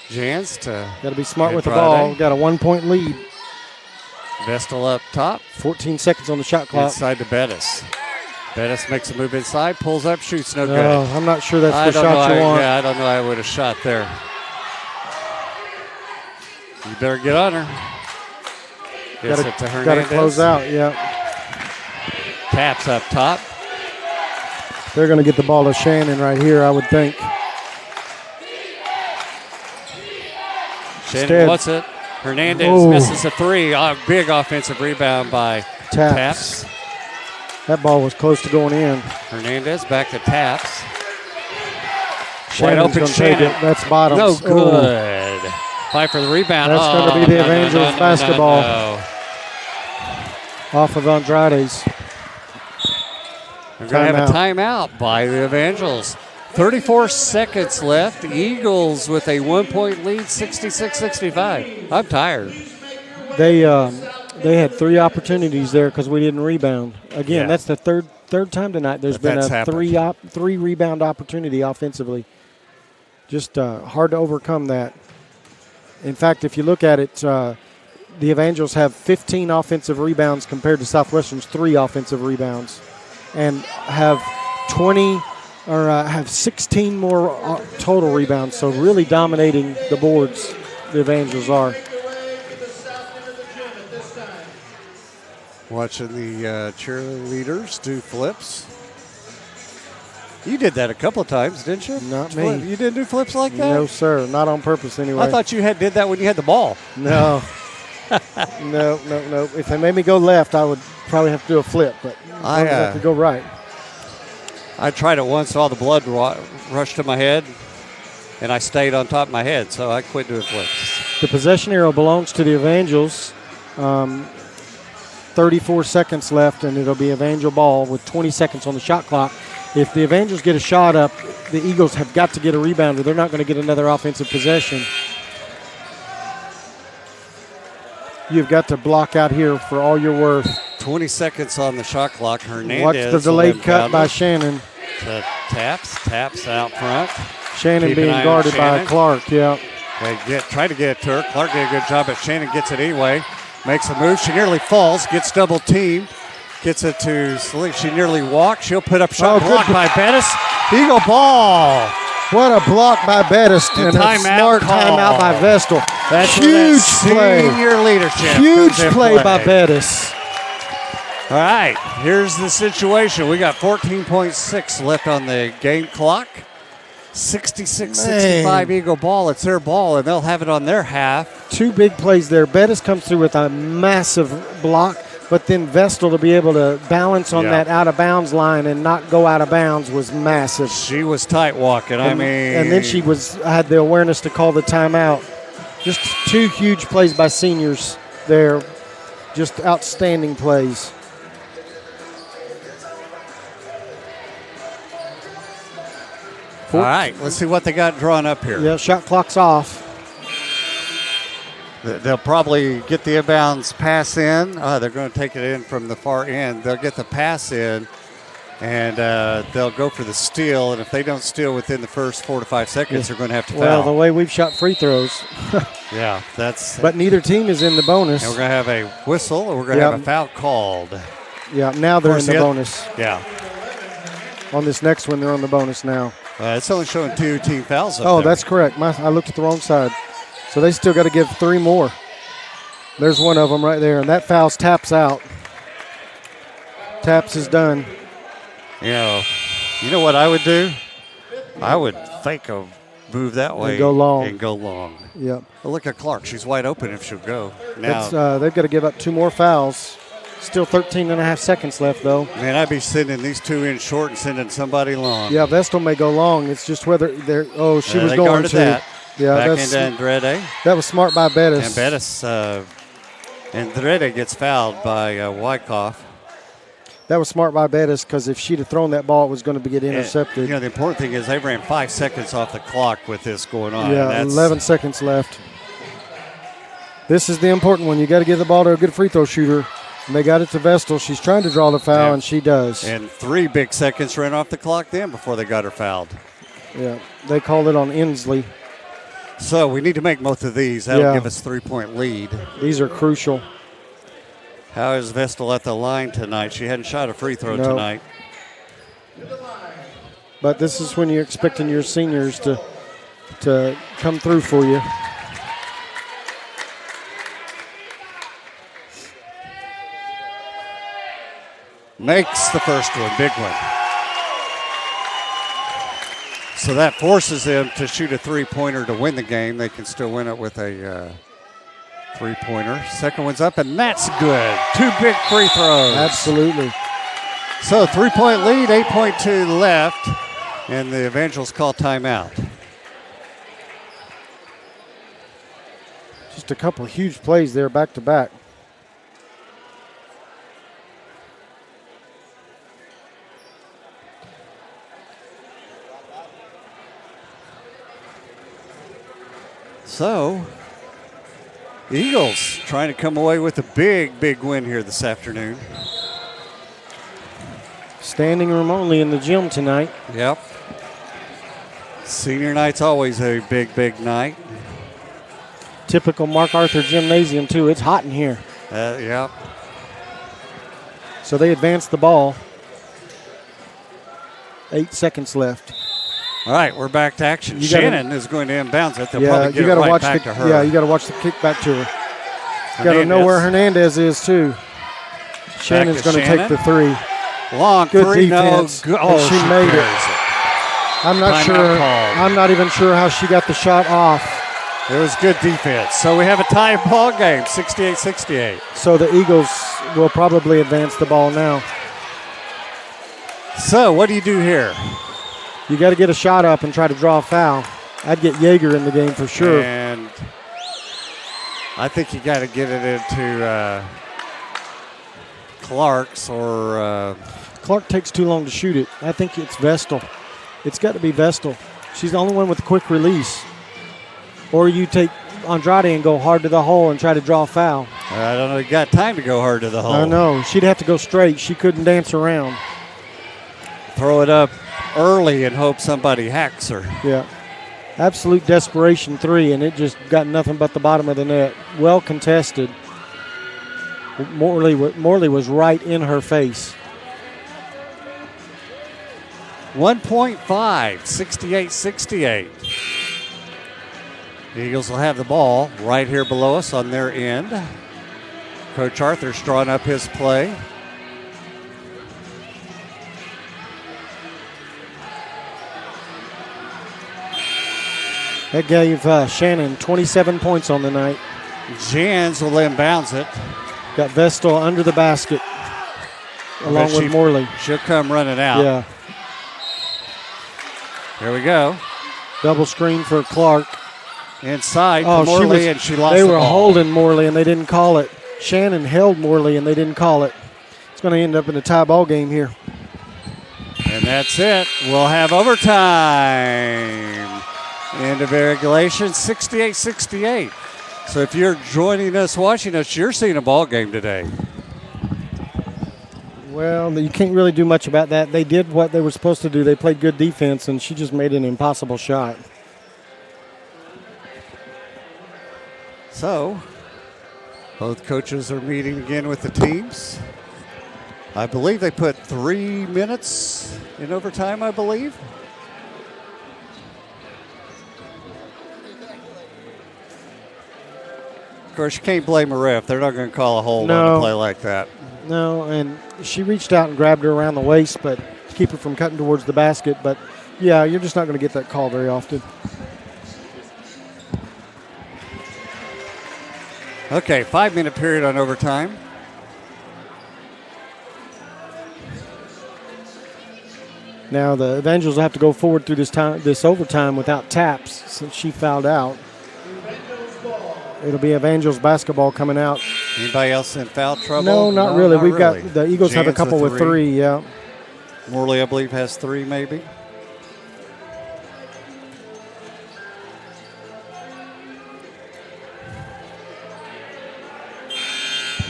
Jans to Got to be smart with the Andrade. ball. Got a 1-point lead. Vestal up top. 14 seconds on the shot clock. Inside to Bettis. Bettis makes a move inside, pulls up, shoots no No, good. I'm not sure that's I the don't shot know. you want. Yeah, I don't know. I would have shot there. You better get on her. Gets it to Got to Hernandez. close out, yeah. Taps up top. They're going to get the ball to Shannon right here, I would think. Shannon Instead- wants it. Hernandez Ooh. misses a 3. Big offensive rebound by Taps. Taps. That ball was close to going in. Hernandez back to Taps. Shannon's open gonna take Shannon. it. That's bottom. No good. Fight for the rebound. That's gonna be the Evangels basketball. No. Off of Andrade's. We're going to have a timeout by the Evangels. 34 seconds left. The Eagles with a 1-point lead, 66-65. I'm tired. They had 3 opportunities there because we didn't rebound. Again, Yeah. that's the third time tonight. There's been That's a happened. three rebound opportunity offensively. Just hard to overcome that. In fact, if you look at it, the Evangels have 15 offensive rebounds compared to Southwestern's 3 offensive rebounds, and have 20 have 16 more total rebounds, so really dominating the boards, the Evangels are. Watching the cheerleaders do flips. You did that a couple of times, didn't you? Not me. You didn't do flips like that? No, sir. Not on purpose, anyway. I thought you did that when you had the ball. No. No. If they made me go left, I would probably have to do a flip, but I have to go right. I tried it once, all the blood rushed to my head, and I stayed on top of my head, so I quit doing flips. The possession arrow belongs to the Evangels. 34 seconds left, and it'll be Evangel ball with 20 seconds on the shot clock. If the Evangels get a shot up, the Eagles have got to get a rebound, or they're not going to get another offensive possession. You've got to block out here for all you're worth. 20 seconds on the shot clock. Hernandez. Watch the delayed cut by Shannon. Taps out front. Shannon being guarded by Clark, yeah. They try to get it to her. Clark did a good job, but Shannon gets it anyway. Makes a move. She nearly falls. Gets double teamed. Gets it to Slick. She nearly walks. She'll put up shot. Blocked by Bettis. Eagle ball. What a block by Bettis. And a smart timeout by Vestal. That's huge play. Senior leadership. Huge play by Bettis. All right, here's the situation. We got 14.6 left on the game clock. 66-65 Eagle ball. It's their ball, and they'll have it on their half. Two big plays there. Bettis comes through with a massive block, but then Vestal to be able to balance on that out-of-bounds line and not go out of bounds was massive. She was tight walking. And then she had the awareness to call the timeout. Just two huge plays by seniors there. Just outstanding plays. All right, let's see what they got drawn up here. Yeah, shot clock's off. They'll probably get the inbounds pass in. They're going to take it in from the far end. They'll get the pass in, and they'll go for the steal. And if they don't steal within the first 4 to 5 seconds, they're going to have to foul. Well, the way we've shot free throws. Yeah, that's. But neither team is in the bonus. And we're going to have a whistle, and we're going to have a foul called. Yeah, now they're in the bonus. Yeah. On this next one, they're on the bonus now. It's only showing 2 team fouls up there. That's correct. I looked at the wrong side. So they still got to give 3 more. There's one of them right there, and that foul's Taps out. Taps is done. You know what I would do? I would fake a move that way. And go long. Yep. Well, look at Clark. She's wide open if she'll go. Now they've got to give up 2 more fouls. Still 13 and a half seconds left, though. Man, I'd be sending these 2 in short and sending somebody long. Yeah, Vestal may go long. It's just whether they're – she was going to. That. Yeah, back into Andrade. That was smart by Bettis. And Bettis, Andrade gets fouled by Wyckoff. That was smart by Bettis because if she'd have thrown that ball, it was going to get intercepted. The important thing is they ran 5 seconds off the clock with this going on. Yeah, 11 seconds left. This is the important one. You got to give the ball to a good free throw shooter. And they got it to Vestal. She's trying to draw the foul, and she does. And 3 big seconds ran off the clock then before they got her fouled. Yeah, they called it on Inslee. So we need to make both of these. That'll give us 3-point lead. These are crucial. How is Vestal at the line tonight? She hadn't shot a free throw tonight. But this is when you're expecting your seniors to come through for you. Makes the first one, big one. So that forces them to shoot a 3-pointer to win the game. They can still win it with a 3-pointer. Second one's up, and that's good. 2 big free throws. Absolutely. So 3-point lead, 8.2 left, and the Evangels call timeout. Just a couple of huge plays there back to back. So, Eagles trying to come away with a big, big win here this afternoon. Standing room only in the gym tonight. Yep. Senior night's always a big, big night. Typical MacArthur Gymnasium, too. It's hot in here. Yep. So they advance the ball. 8 seconds left. All right, we're back to action. Shannon is going to inbounds it. They'll probably get you it gotta right watch back the, to her. Yeah, you got to watch the kick back to her. You got to know where Hernandez is, too. Shannon's going to take the 3. Long good 3, defense. no. Oh, she made it. I'm not sure. I'm not even sure how she got the shot off. It was good defense. So we have a tie ball game, 68-68. So the Eagles will probably advance the ball now. So what do you do here? You got to get a shot up and try to draw a foul. I'd get Yeager in the game for sure. And I think you got to get it into Clark's or Clark takes too long to shoot it. I think it's Vestal. It's got to be Vestal. She's the only one with a quick release. Or you take Andrade and go hard to the hole and try to draw a foul. I don't know. You got time to go hard to the hole. I know. She'd have to go straight. She couldn't dance around. Throw it up early and hope somebody hacks her. Yeah. Absolute desperation 3, and it just got nothing but the bottom of the net. Well contested. Morley was right in her face. 1.5, 68-68. The Eagles will have the ball right here below us on their end. Coach Arthur's drawing up his play. That gave Shannon 27 points on the night. Jans will inbounds it. Got Vestal under the basket along with Morley. She'll come running out. Yeah. Here we go. Double screen for Clark. Inside to Morley, and she lost the ball. They were holding Morley, and they didn't call it. Shannon held Morley, and they didn't call it. It's going to end up in a tie ball game here. And that's it. We'll have overtime. End of regulation, 68-68. So if you're joining us, watching us, you're seeing a ball game today. Well, you can't really do much about that. They did what they were supposed to do. They played good defense, and she just made an impossible shot. So, both coaches are meeting again with the teams. I believe they put 3 minutes in overtime, I believe. Of course, you can't blame a ref. They're not going to call a hold on a play like that. No, and she reached out and grabbed her around the waist, but to keep her from cutting towards the basket. But, yeah, you're just not going to get that call very often. Okay, 5-minute period on overtime. Now the Evangels will have to go forward through this overtime without taps since she fouled out. It'll be Evangels basketball coming out. Anybody else in foul trouble? No, not really. We've got the Eagles have a couple with 3, yeah. Morley, I believe, has 3 maybe.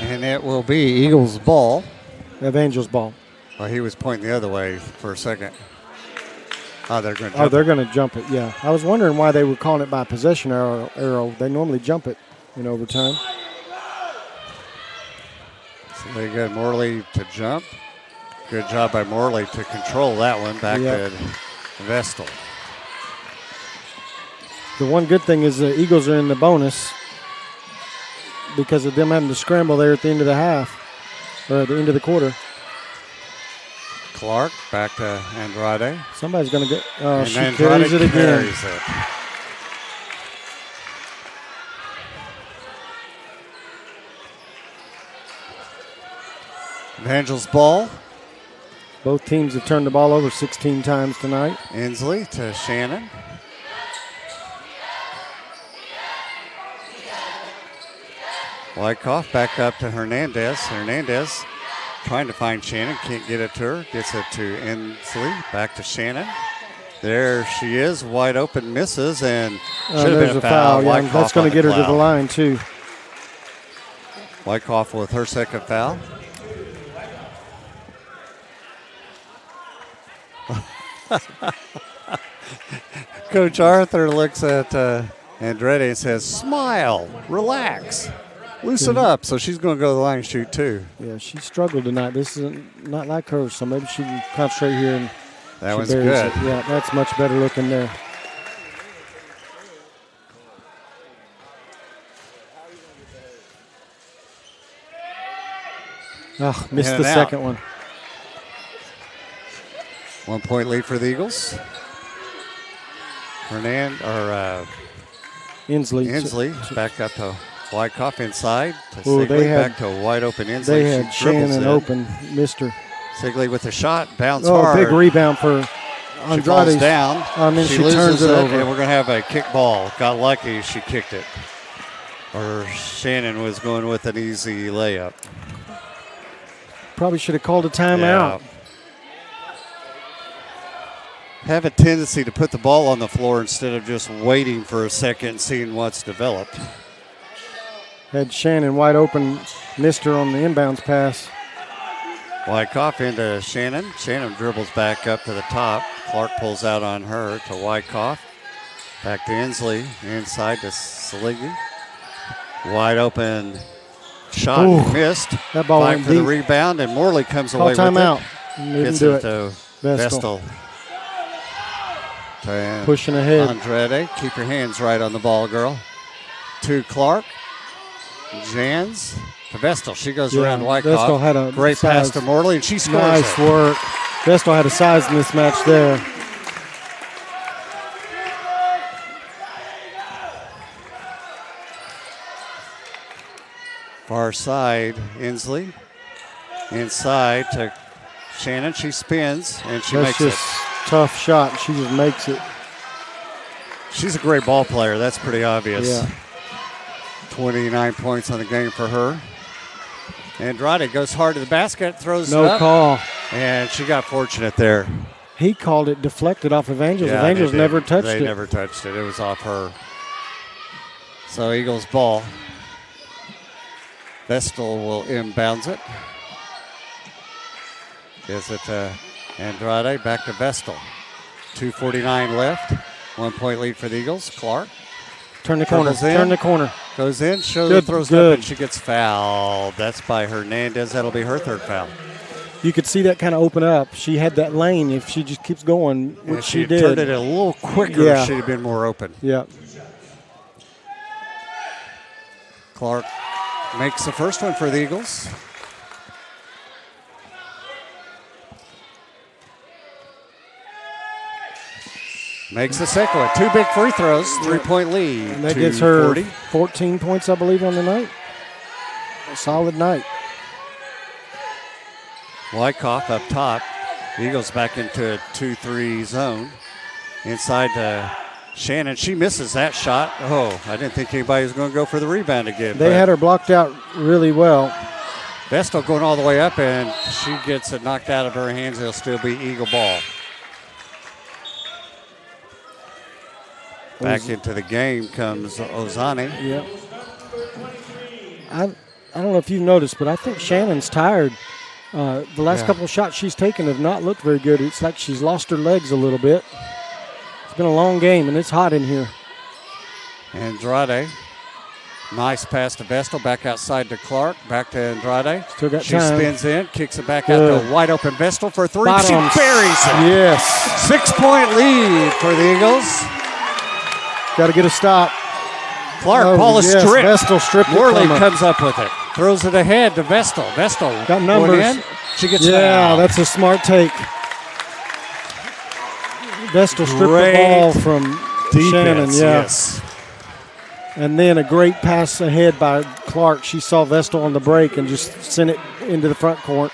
And it will be Eagles ball. Evangels ball. Well, he was pointing the other way for a second. Oh, they're going to jump they're going to jump it, yeah. I was wondering why they were calling it by possession arrow. They normally jump it in overtime. So they got Morley to jump. Good job by Morley to control that one back to Vestal. The one good thing is the Eagles are in the bonus because of them having to scramble there at the end of the half, or at the end of the quarter. Clark back to Andrade. Somebody's going to get. She Andrade carries it again. Carries it. Evangels ball. Both teams have turned the ball over 16 times tonight. Inslee to Shannon. Wyckoff back up to Hernandez. Hernandez trying to find Shannon, can't get it to her. Gets it to Inslee, back to Shannon. There she is, wide open, misses, and should have been a foul. Yeah, that's going to get her to the line, too. Wyckoff with her second foul. Coach Arthur looks at Andrade and says, smile, relax, loosen up. So she's going to go to the line and shoot too. Yeah, she struggled tonight. This is not like her, so maybe she can concentrate here and That She was buries good. it. Yeah, that's much better looking there. Oh, missed In the and second out. one. 1 point lead for the Eagles. Inslee back up to Wyckoff inside. To Ooh, Sigley, back to wide open Inslee. They had She dribbles Shannon in. open, missed her. Sigley with the shot, bounce Oh, hard. big rebound for She falls Andrade. down. And then she loses turns it over. and we're going to have a kick ball. Got lucky, she kicked it. Or Shannon was going with an easy layup. Probably should have called a timeout. Yeah. Have a tendency to put the ball on the floor instead of just waiting for a second and seeing what's developed. Had Shannon wide open, missed her on the inbounds pass. Wyckoff into Shannon. Shannon dribbles back up to the top. Clark pulls out on her to Wyckoff. Back to Inslee. Inside to Saligi. Wide open shot. Ooh, Missed. that ball Fight went for the deep. rebound, and Morley comes Call away with timeout. it. Didn't Gets do it it. to Vestal. Vestal. Pushing ahead. Andrade, keep your hands right on the ball, girl. To Clark. Jans to Vestal. She goes around Wyckoff. Vestal had a great pass to Morley, and she scores Nice it. work. Vestal had a size mismatch there. Far side, Inslee. Inside to Shannon. She spins, and she That's makes just it. tough shot. She just makes it. She's a great ball player. That's pretty obvious. Yeah. 29 points on the game for her. Andrade goes hard to the basket, throws it No up. call. And she got fortunate there. He called it deflected off Evangels. Yeah, Evangels they did. never touched They it. never touched it. It was off her. So Eagles ball. Vestal will inbounds it. Gives it to Andrade. Back to Vestal. 2:49 left. 1 point lead for the Eagles. Clark Turn the corner. Dribbles in. Turn the corner. goes in. Good, Throws it good. up, and she gets fouled. That's by Hernandez. That'll be her third foul. You could see that kind of open up. She had that lane. If she just keeps going, which If she had did. turned it a little quicker, Yeah. she'd have been more open. Yeah. Clark makes the first one for the Eagles. Makes the second one. Two big free throws, 3-point lead. And that gets her 2:40. 14 points, I believe, on the night. A solid night. Wyckoff up top. Eagles back into a 2-3 zone. Inside to Shannon. She misses that shot. Oh, I didn't think anybody was going to go for the rebound again. They had her blocked out really well. Vestal going all the way up, and she gets it knocked out of her hands. It'll still be Eagle ball. Back into the game comes Ozani. Yeah. I don't know if you've noticed, but I think Shannon's tired. The last couple of shots she's taken have not looked very good. It's like she's lost her legs a little bit. It's been a long game, and it's hot in here. Andrade. Nice pass to Vestal. Back outside to Clark. Back to Andrade. Still got she time. spins in, kicks it back Good. out to wide open Vestal for three. Bottoms. She buries it. Yes. 6-point lead for the Eagles. Got to get a stop. Clark, ball is yes, stripped. Vestal stripped it Worley from her. comes up with it. Throws it ahead to Vestal. Vestal Got going numbers. in. She gets Yeah, fouled. that's a smart take. Vestal stripped Great the ball from Shannon, defense, yeah. yes. And then a great pass ahead by Clark. She saw Vestal on the break and just sent it into the front court.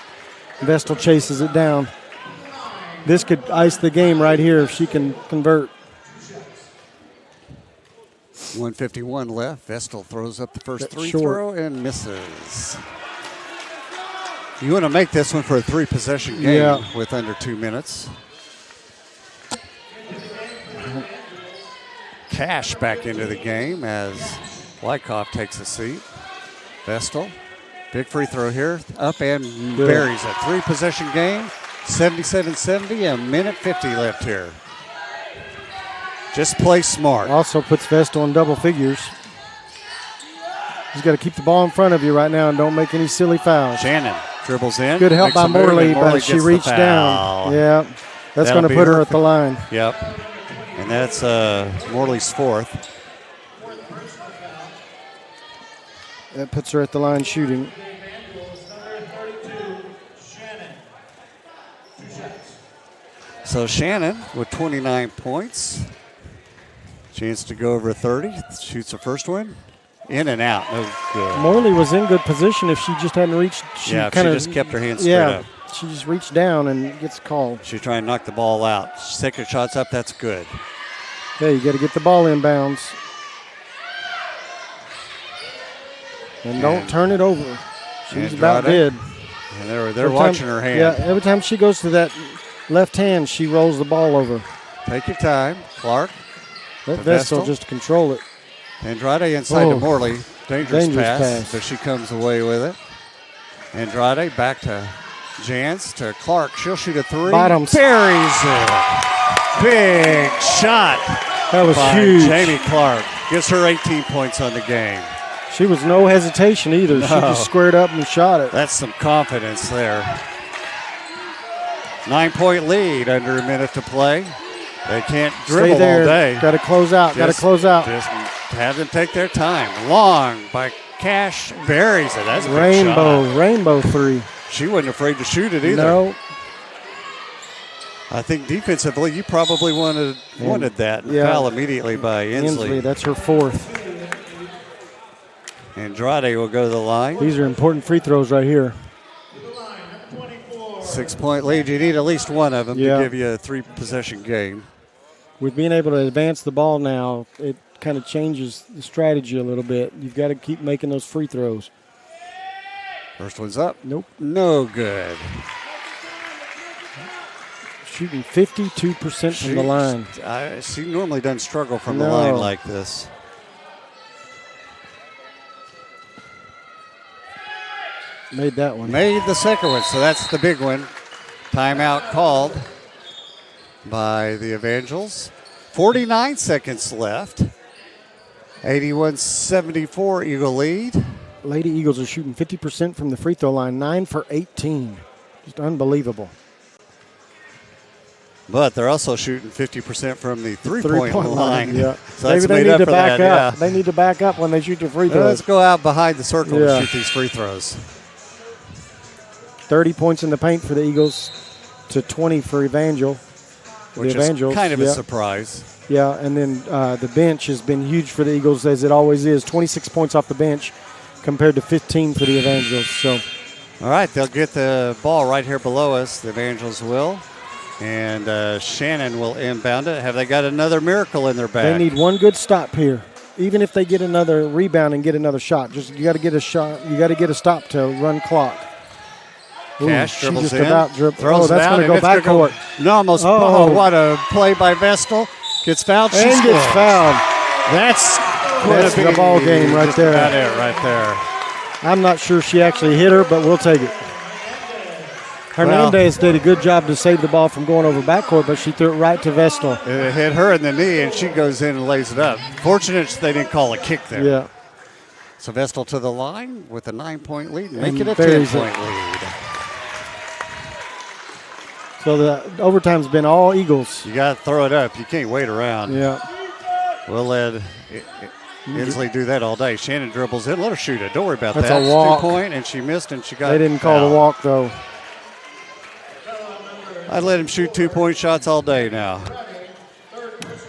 Vestal chases it down. This could ice the game right here if she can convert. 1:51 left. Vestal throws up the first That's free short. throw and misses. You want to make this one for a three-possession game Yeah. with under 2 minutes. Cash back into the game as Wyckoff takes a seat. Vestal, big free throw here, up and Good. buries it. Three-possession game, 77-70, a minute 50 left here. Just play smart. Also puts Vestal in double figures. He's got to keep the ball in front of you right now and don't make any silly fouls. Shannon dribbles in. Good help makes by a move, Morley, and Morley but she gets the reached foul. down. Yeah. That's That'll going to be put her at the line. Yep. And that's Morley's fourth. That puts her at the line shooting. So Shannon with 29 points. Chance to go over 30. Shoots the first one. In and out. No good. Morley was in good position if she just hadn't reached. She just kept her hands straight up. She just reached down and gets called. She's trying to knock the ball out. Second shot's up. That's good. Yeah, you got to get the ball inbounds. And don't turn it over. She's about dead. And they're watching her hand. Yeah, every time she goes to that left hand, she rolls the ball over. Take your time. Clark. Let Vestal just control it. Andrade inside to Morley. Dangerous pass. But she comes away with it. Andrade back to Jans to Clark. She'll shoot a three. Bottoms. Buries it. Big shot. That was huge. Jamie Clark gives her 18 points on the game. She was no hesitation either. No. She just squared up and shot it. That's some confidence there. 9-point lead under a minute to play. They can't dribble all day. Got to close out. Got to close out. Just have them take their time. Long by Cash buries it. That's a big shot. Rainbow three. She wasn't afraid to shoot it either. No. I think defensively, you probably wanted that. Yeah. Foul immediately by Inslee. That's her fourth. Andrade will go to the line. These are important free throws right here. 6-point lead. You need at least one of them to give you a 3-possession game. With being able to advance the ball now, it kind of changes the strategy a little bit. You've got to keep making those free throws. First one's up. Nope. No good. Shooting 52% from the line. She normally doesn't struggle from the line like this. Made that one. Made the second one, so that's the big one. Timeout called by the Evangels. 49 seconds left. 81-74 Eagle lead. Lady Eagles are shooting 50% from the free throw line, 9 for 18. Just unbelievable. But they're also shooting 50% from the three-point line. Yeah. So maybe they need to back up. Yeah. They need to back up when they shoot their free throws. Let's go out behind the circle to shoot these free throws. 30 points in the paint for the Eagles to 20 for Evangel. Which is kind of a surprise. Yeah, and then the bench has been huge for the Eagles, as it always is. 26 points off the bench compared to 15 for the Evangels. So, all right, they'll get the ball right here below us. The Evangels will. And Shannon will inbound it. Have they got another miracle in their bag? They need one good stop here. Even if they get another rebound and get another shot, you got to get a shot. You got to get a stop to run clock. Cash dribbles just in, about throws that's going to go backcourt. No, almost. What a play by Vestal. Gets fouled. She gets fouled. That's the ball game right there. About it right there. I'm not sure she actually hit her, but we'll take it. Hernandez did a good job to save the ball from going over backcourt, but she threw it right to Vestal. It hit her in the knee, and she goes in and lays it up. Fortunate they didn't call a kick there. Yeah. So Vestal to the line with a 9-point lead, make it a 10-point lead. So the overtime's been all Eagles. You got to throw it up. You can't wait around. Yeah. We'll let Inslee do that all day. Shannon dribbles in. Let her shoot it. Don't worry about that. That's a walk. 2-point, and she missed, and she got They didn't call the walk, though. I'd let him shoot 2-point shots all day now.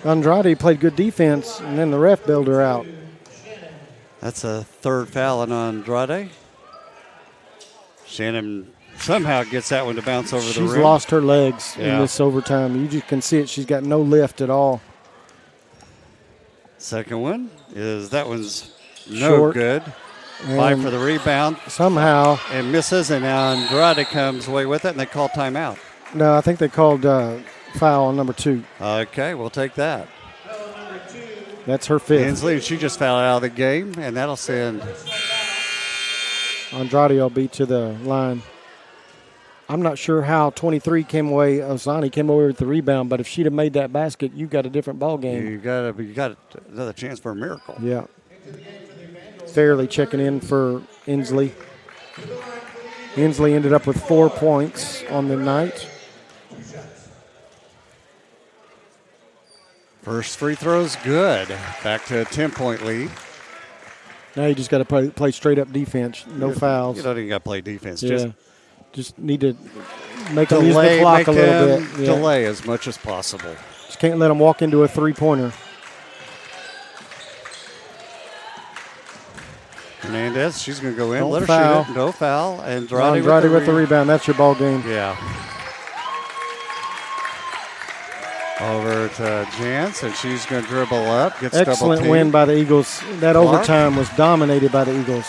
Andrade played good defense, and then the ref bailed her out. That's a third foul on Andrade. Shannon somehow gets that one to bounce over the rim. She's lost her legs in this overtime. You just can see it. She's got no lift at all. Second one that one's Short. good. Five for the rebound. Somehow. And misses, and now Andrade comes away with it, and they call timeout. No, I think they called foul on number 2. Okay, we'll take that. That's her 5th. Inslee, she just fouled out of the game, and that'll send Andrade will be to the line. I'm not sure how 23 came away. Osani came away with the rebound, but if she'd have made that basket, you got a different ball game. You got another chance for a miracle. Yeah. Fairly checking in for Inslee. Inslee ended up with 4 points on the night. First free throw's good. Back to a 10-point lead. Now you just got to play straight up defense. No fouls. You don't even got to play defense. Yeah. Just need to make them use the clock a little bit. Yeah. Delay as much as possible. Just can't let them walk into a three-pointer. Hernandez, she's going to go in. Don't let her foul. shoot it. No foul. Andrade with the rebound. That's your ball game. Yeah. Over to Jance, and she's going to dribble up. Gets excellent win by the Eagles. That Clark. Overtime was dominated by the Eagles.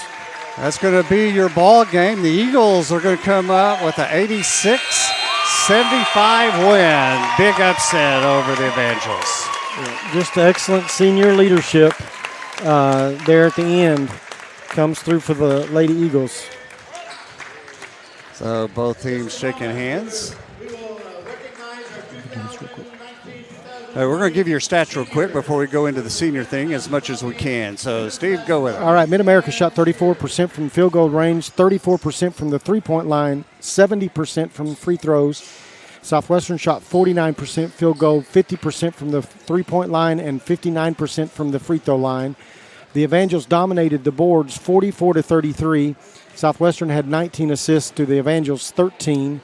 That's going to be your ball game. The Eagles are going to come up with an 86-75 win. Big upset over the Evangels. Yeah, just excellent senior leadership there at the end. Comes through for the Lady Eagles. So both teams shaking hands. We're going to give you your stats real quick before we go into the senior thing as much as we can. So, Steve, go with it. All right, Mid-America shot 34% from field goal range, 34% from the three-point line, 70% from free throws. Southwestern shot 49% field goal, 50% from the three-point line, and 59% from the free throw line. The Evangels dominated the boards 44-33. Southwestern had 19 assists to the Evangels 13.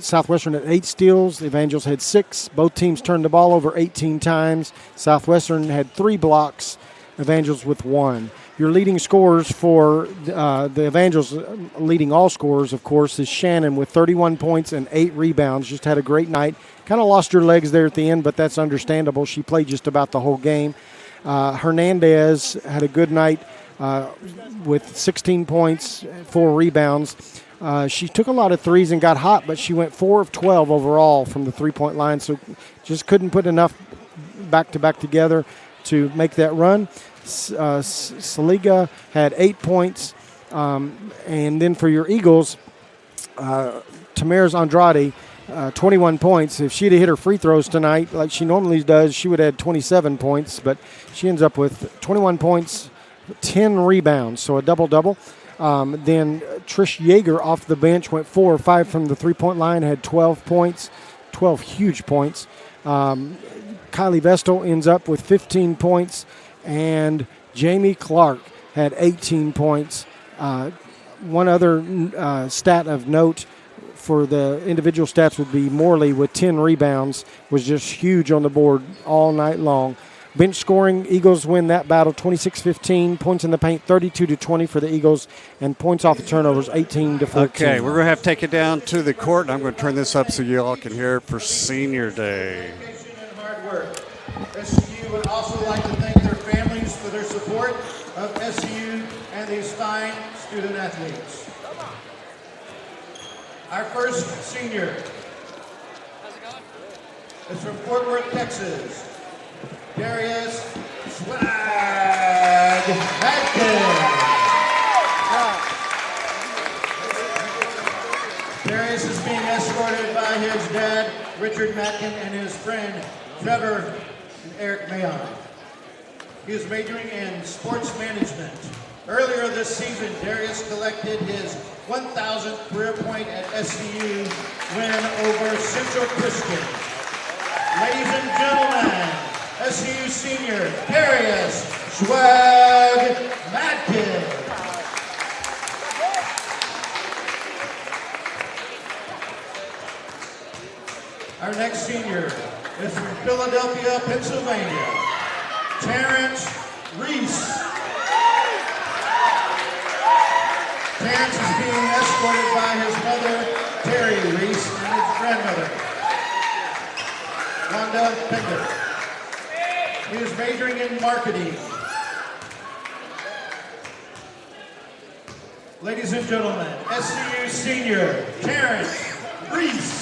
Southwestern had 8 steals. The Evangels had 6. Both teams turned the ball over 18 times. Southwestern had 3 blocks. Evangels with 1. Your leading scorers for the Evangels, leading all scorers, of course, is Shannon with 31 points and 8 rebounds. Just had a great night. Kind of lost her legs there at the end, but that's understandable. She played just about the whole game. Hernandez had a good night with 16 points, 4 rebounds. She took a lot of threes and got hot, but she went 4 of 12 overall from the three-point line, so just couldn't put enough back-to-back together to make that run. Saliga had 8 points, and then for your Eagles, Tamara's Andrade, 21 points. If she'd have hit her free throws tonight like she normally does, she would have had 27 points, but she ends up with 21 points, 10 rebounds, so a double-double. Then Trish Yeager off the bench went 4 or 5 from the three-point line, had 12 points, 12 huge points. Kylie Vestal ends up with 15 points, and Jamie Clark had 18 points. One other stat of note for the individual stats would be Morley with 10 rebounds, was just huge on the board all night long. Bench scoring, Eagles win that battle 26-15. Points in the paint 32-20 for the Eagles, and points off the turnovers 18-14. Okay, we're going to have to take it down to the court, and I'm going to turn this up so you all can hear it for Senior Day. And hard work. SCU would also like to thank their families for their support of SCU and these fine student athletes. Our first senior is from Fort Worth, Texas. Darius Swag Adkins. Darius is being escorted by his dad, Richard Matkin, and his friend, Trevor and Eric Mayon. He is majoring in sports management. Earlier this season, Darius collected his 1,000th career point at SCU win over Central Christian. Ladies and gentlemen, SCU senior Darius Swag Madkin. Our next senior is from Philadelphia, Pennsylvania, Terrence Reese. Terrence is being escorted by his mother, Terry Reese, and his grandmother, Wanda Pickett. He is majoring in marketing. Ladies and gentlemen, SCU senior Terrence Reese.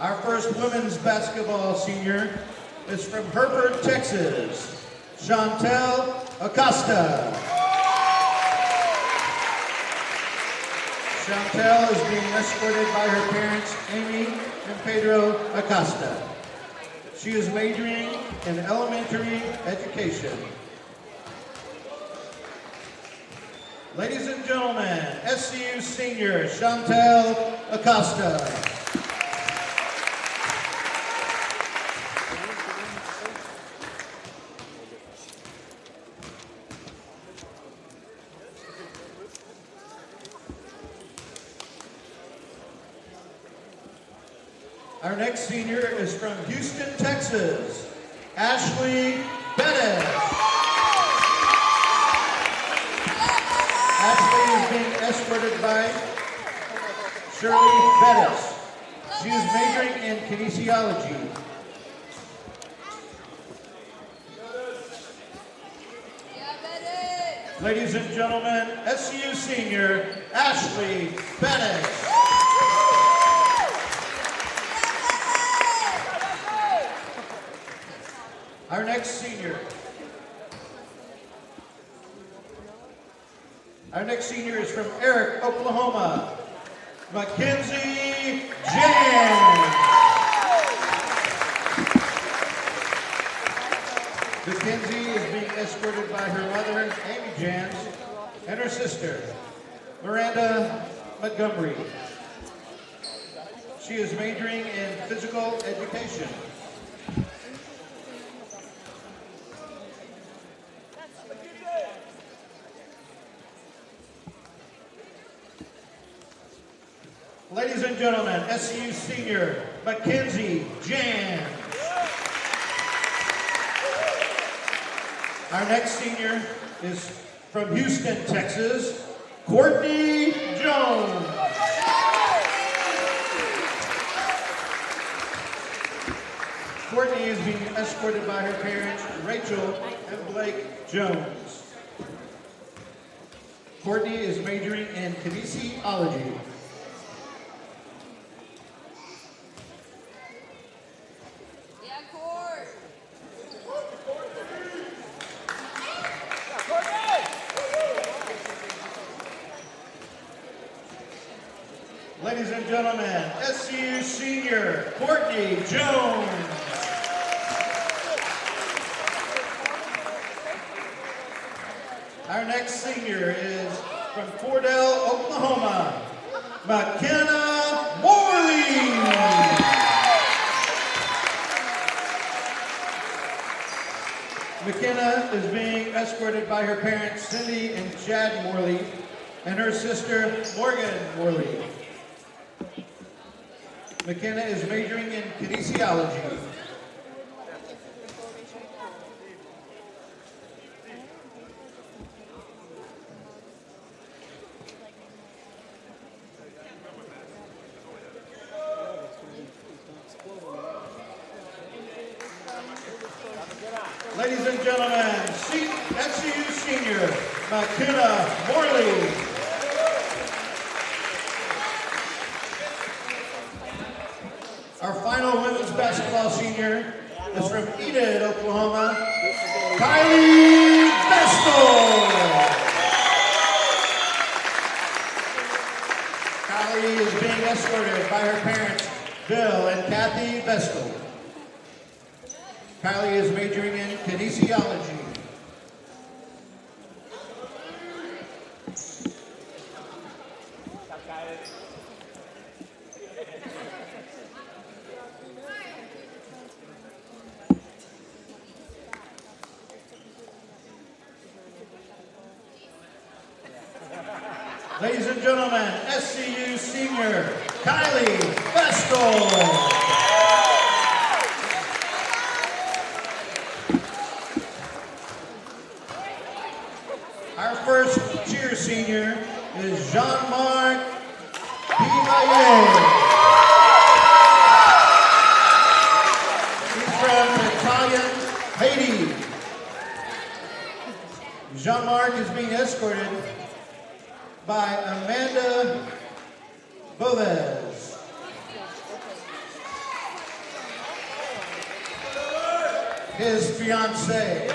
Our first women's basketball senior is from Hereford, Texas, Chantel Acosta. Chantel is being escorted by her parents, Amy and Pedro Acosta. She is majoring in elementary education. Ladies and gentlemen, SCU senior Chantel Acosta. Our next senior is from Houston, Texas, Ashley Bettis. Ashley is being escorted by Shirley Bettis. She is majoring in kinesiology. Ladies and gentlemen, SCU senior Ashley Bettis. Our next senior. Our next senior is from Eric, Oklahoma, Mackenzie James. Mackenzie is being escorted by her mother, Amy Jans, and her sister, Miranda Montgomery. She is majoring in physical education. Ladies and gentlemen, SCU senior Mackenzie Jan. Our next senior is from Houston, Texas, Courtney Jones. Courtney is being escorted by her parents, Rachel and Blake Jones. Courtney is majoring in kinesiology. Ladies and gentlemen, SCU senior Courtney Jones. Our next senior is from Cordell, Oklahoma, McKenna Morley. McKenna is being escorted by her parents, Cindy and Chad Morley, and her sister, Morgan Morley. McKenna is majoring in kinesiology. Ladies and gentlemen, SCU senior McKenna Morley. Our final women's basketball senior is from Enid, Oklahoma, Kylie Vestal. Kylie is being escorted by her parents, Bill and Kathy Vestal. Kylie is majoring in kinesiology. Ladies and gentlemen, SCU senior Kylie Vestal. Our first cheer senior is Jean-Marc Pivalle. He's from Italian Haiti. Jean-Marc is being escorted by Amanda Boves. His fiancée.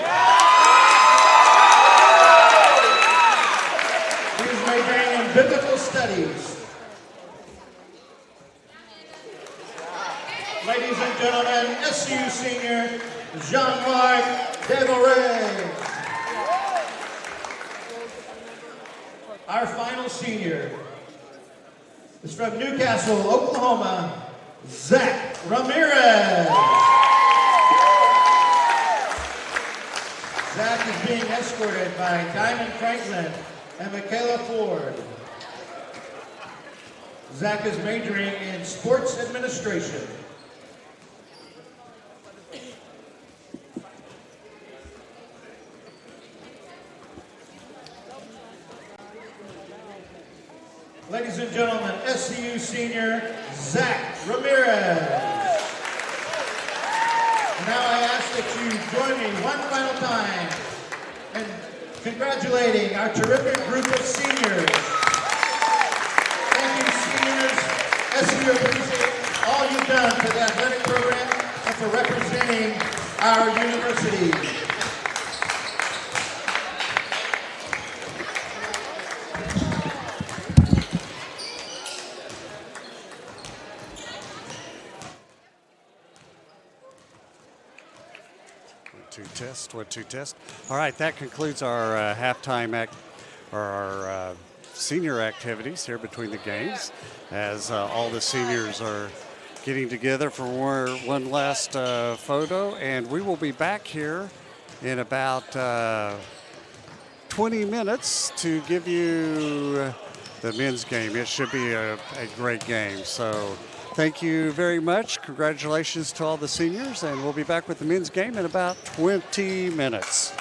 He is majoring in biblical studies. SCU senior, Jean-Marc Devoret. Our final senior is from Newcastle, Oklahoma, Zach Ramirez. Zach is being escorted by Diamond Franklin and Michaela Ford. Zach is majoring in sports administration. Ladies and gentlemen, SCU senior Zach Ramirez. Now I ask that you join me one final time in congratulating our terrific group of seniors. Thank you, seniors. SCU appreciates all you've done for the athletic program and for representing our university. One, two, test. All right, that concludes our halftime our senior activities here between the games, as all the seniors are getting together for one last photo, and we will be back here in about 20 minutes to give you the men's game. It should be a great game. So thank you very much. Congratulations to all the seniors, and we'll be back with the men's game in about 20 minutes.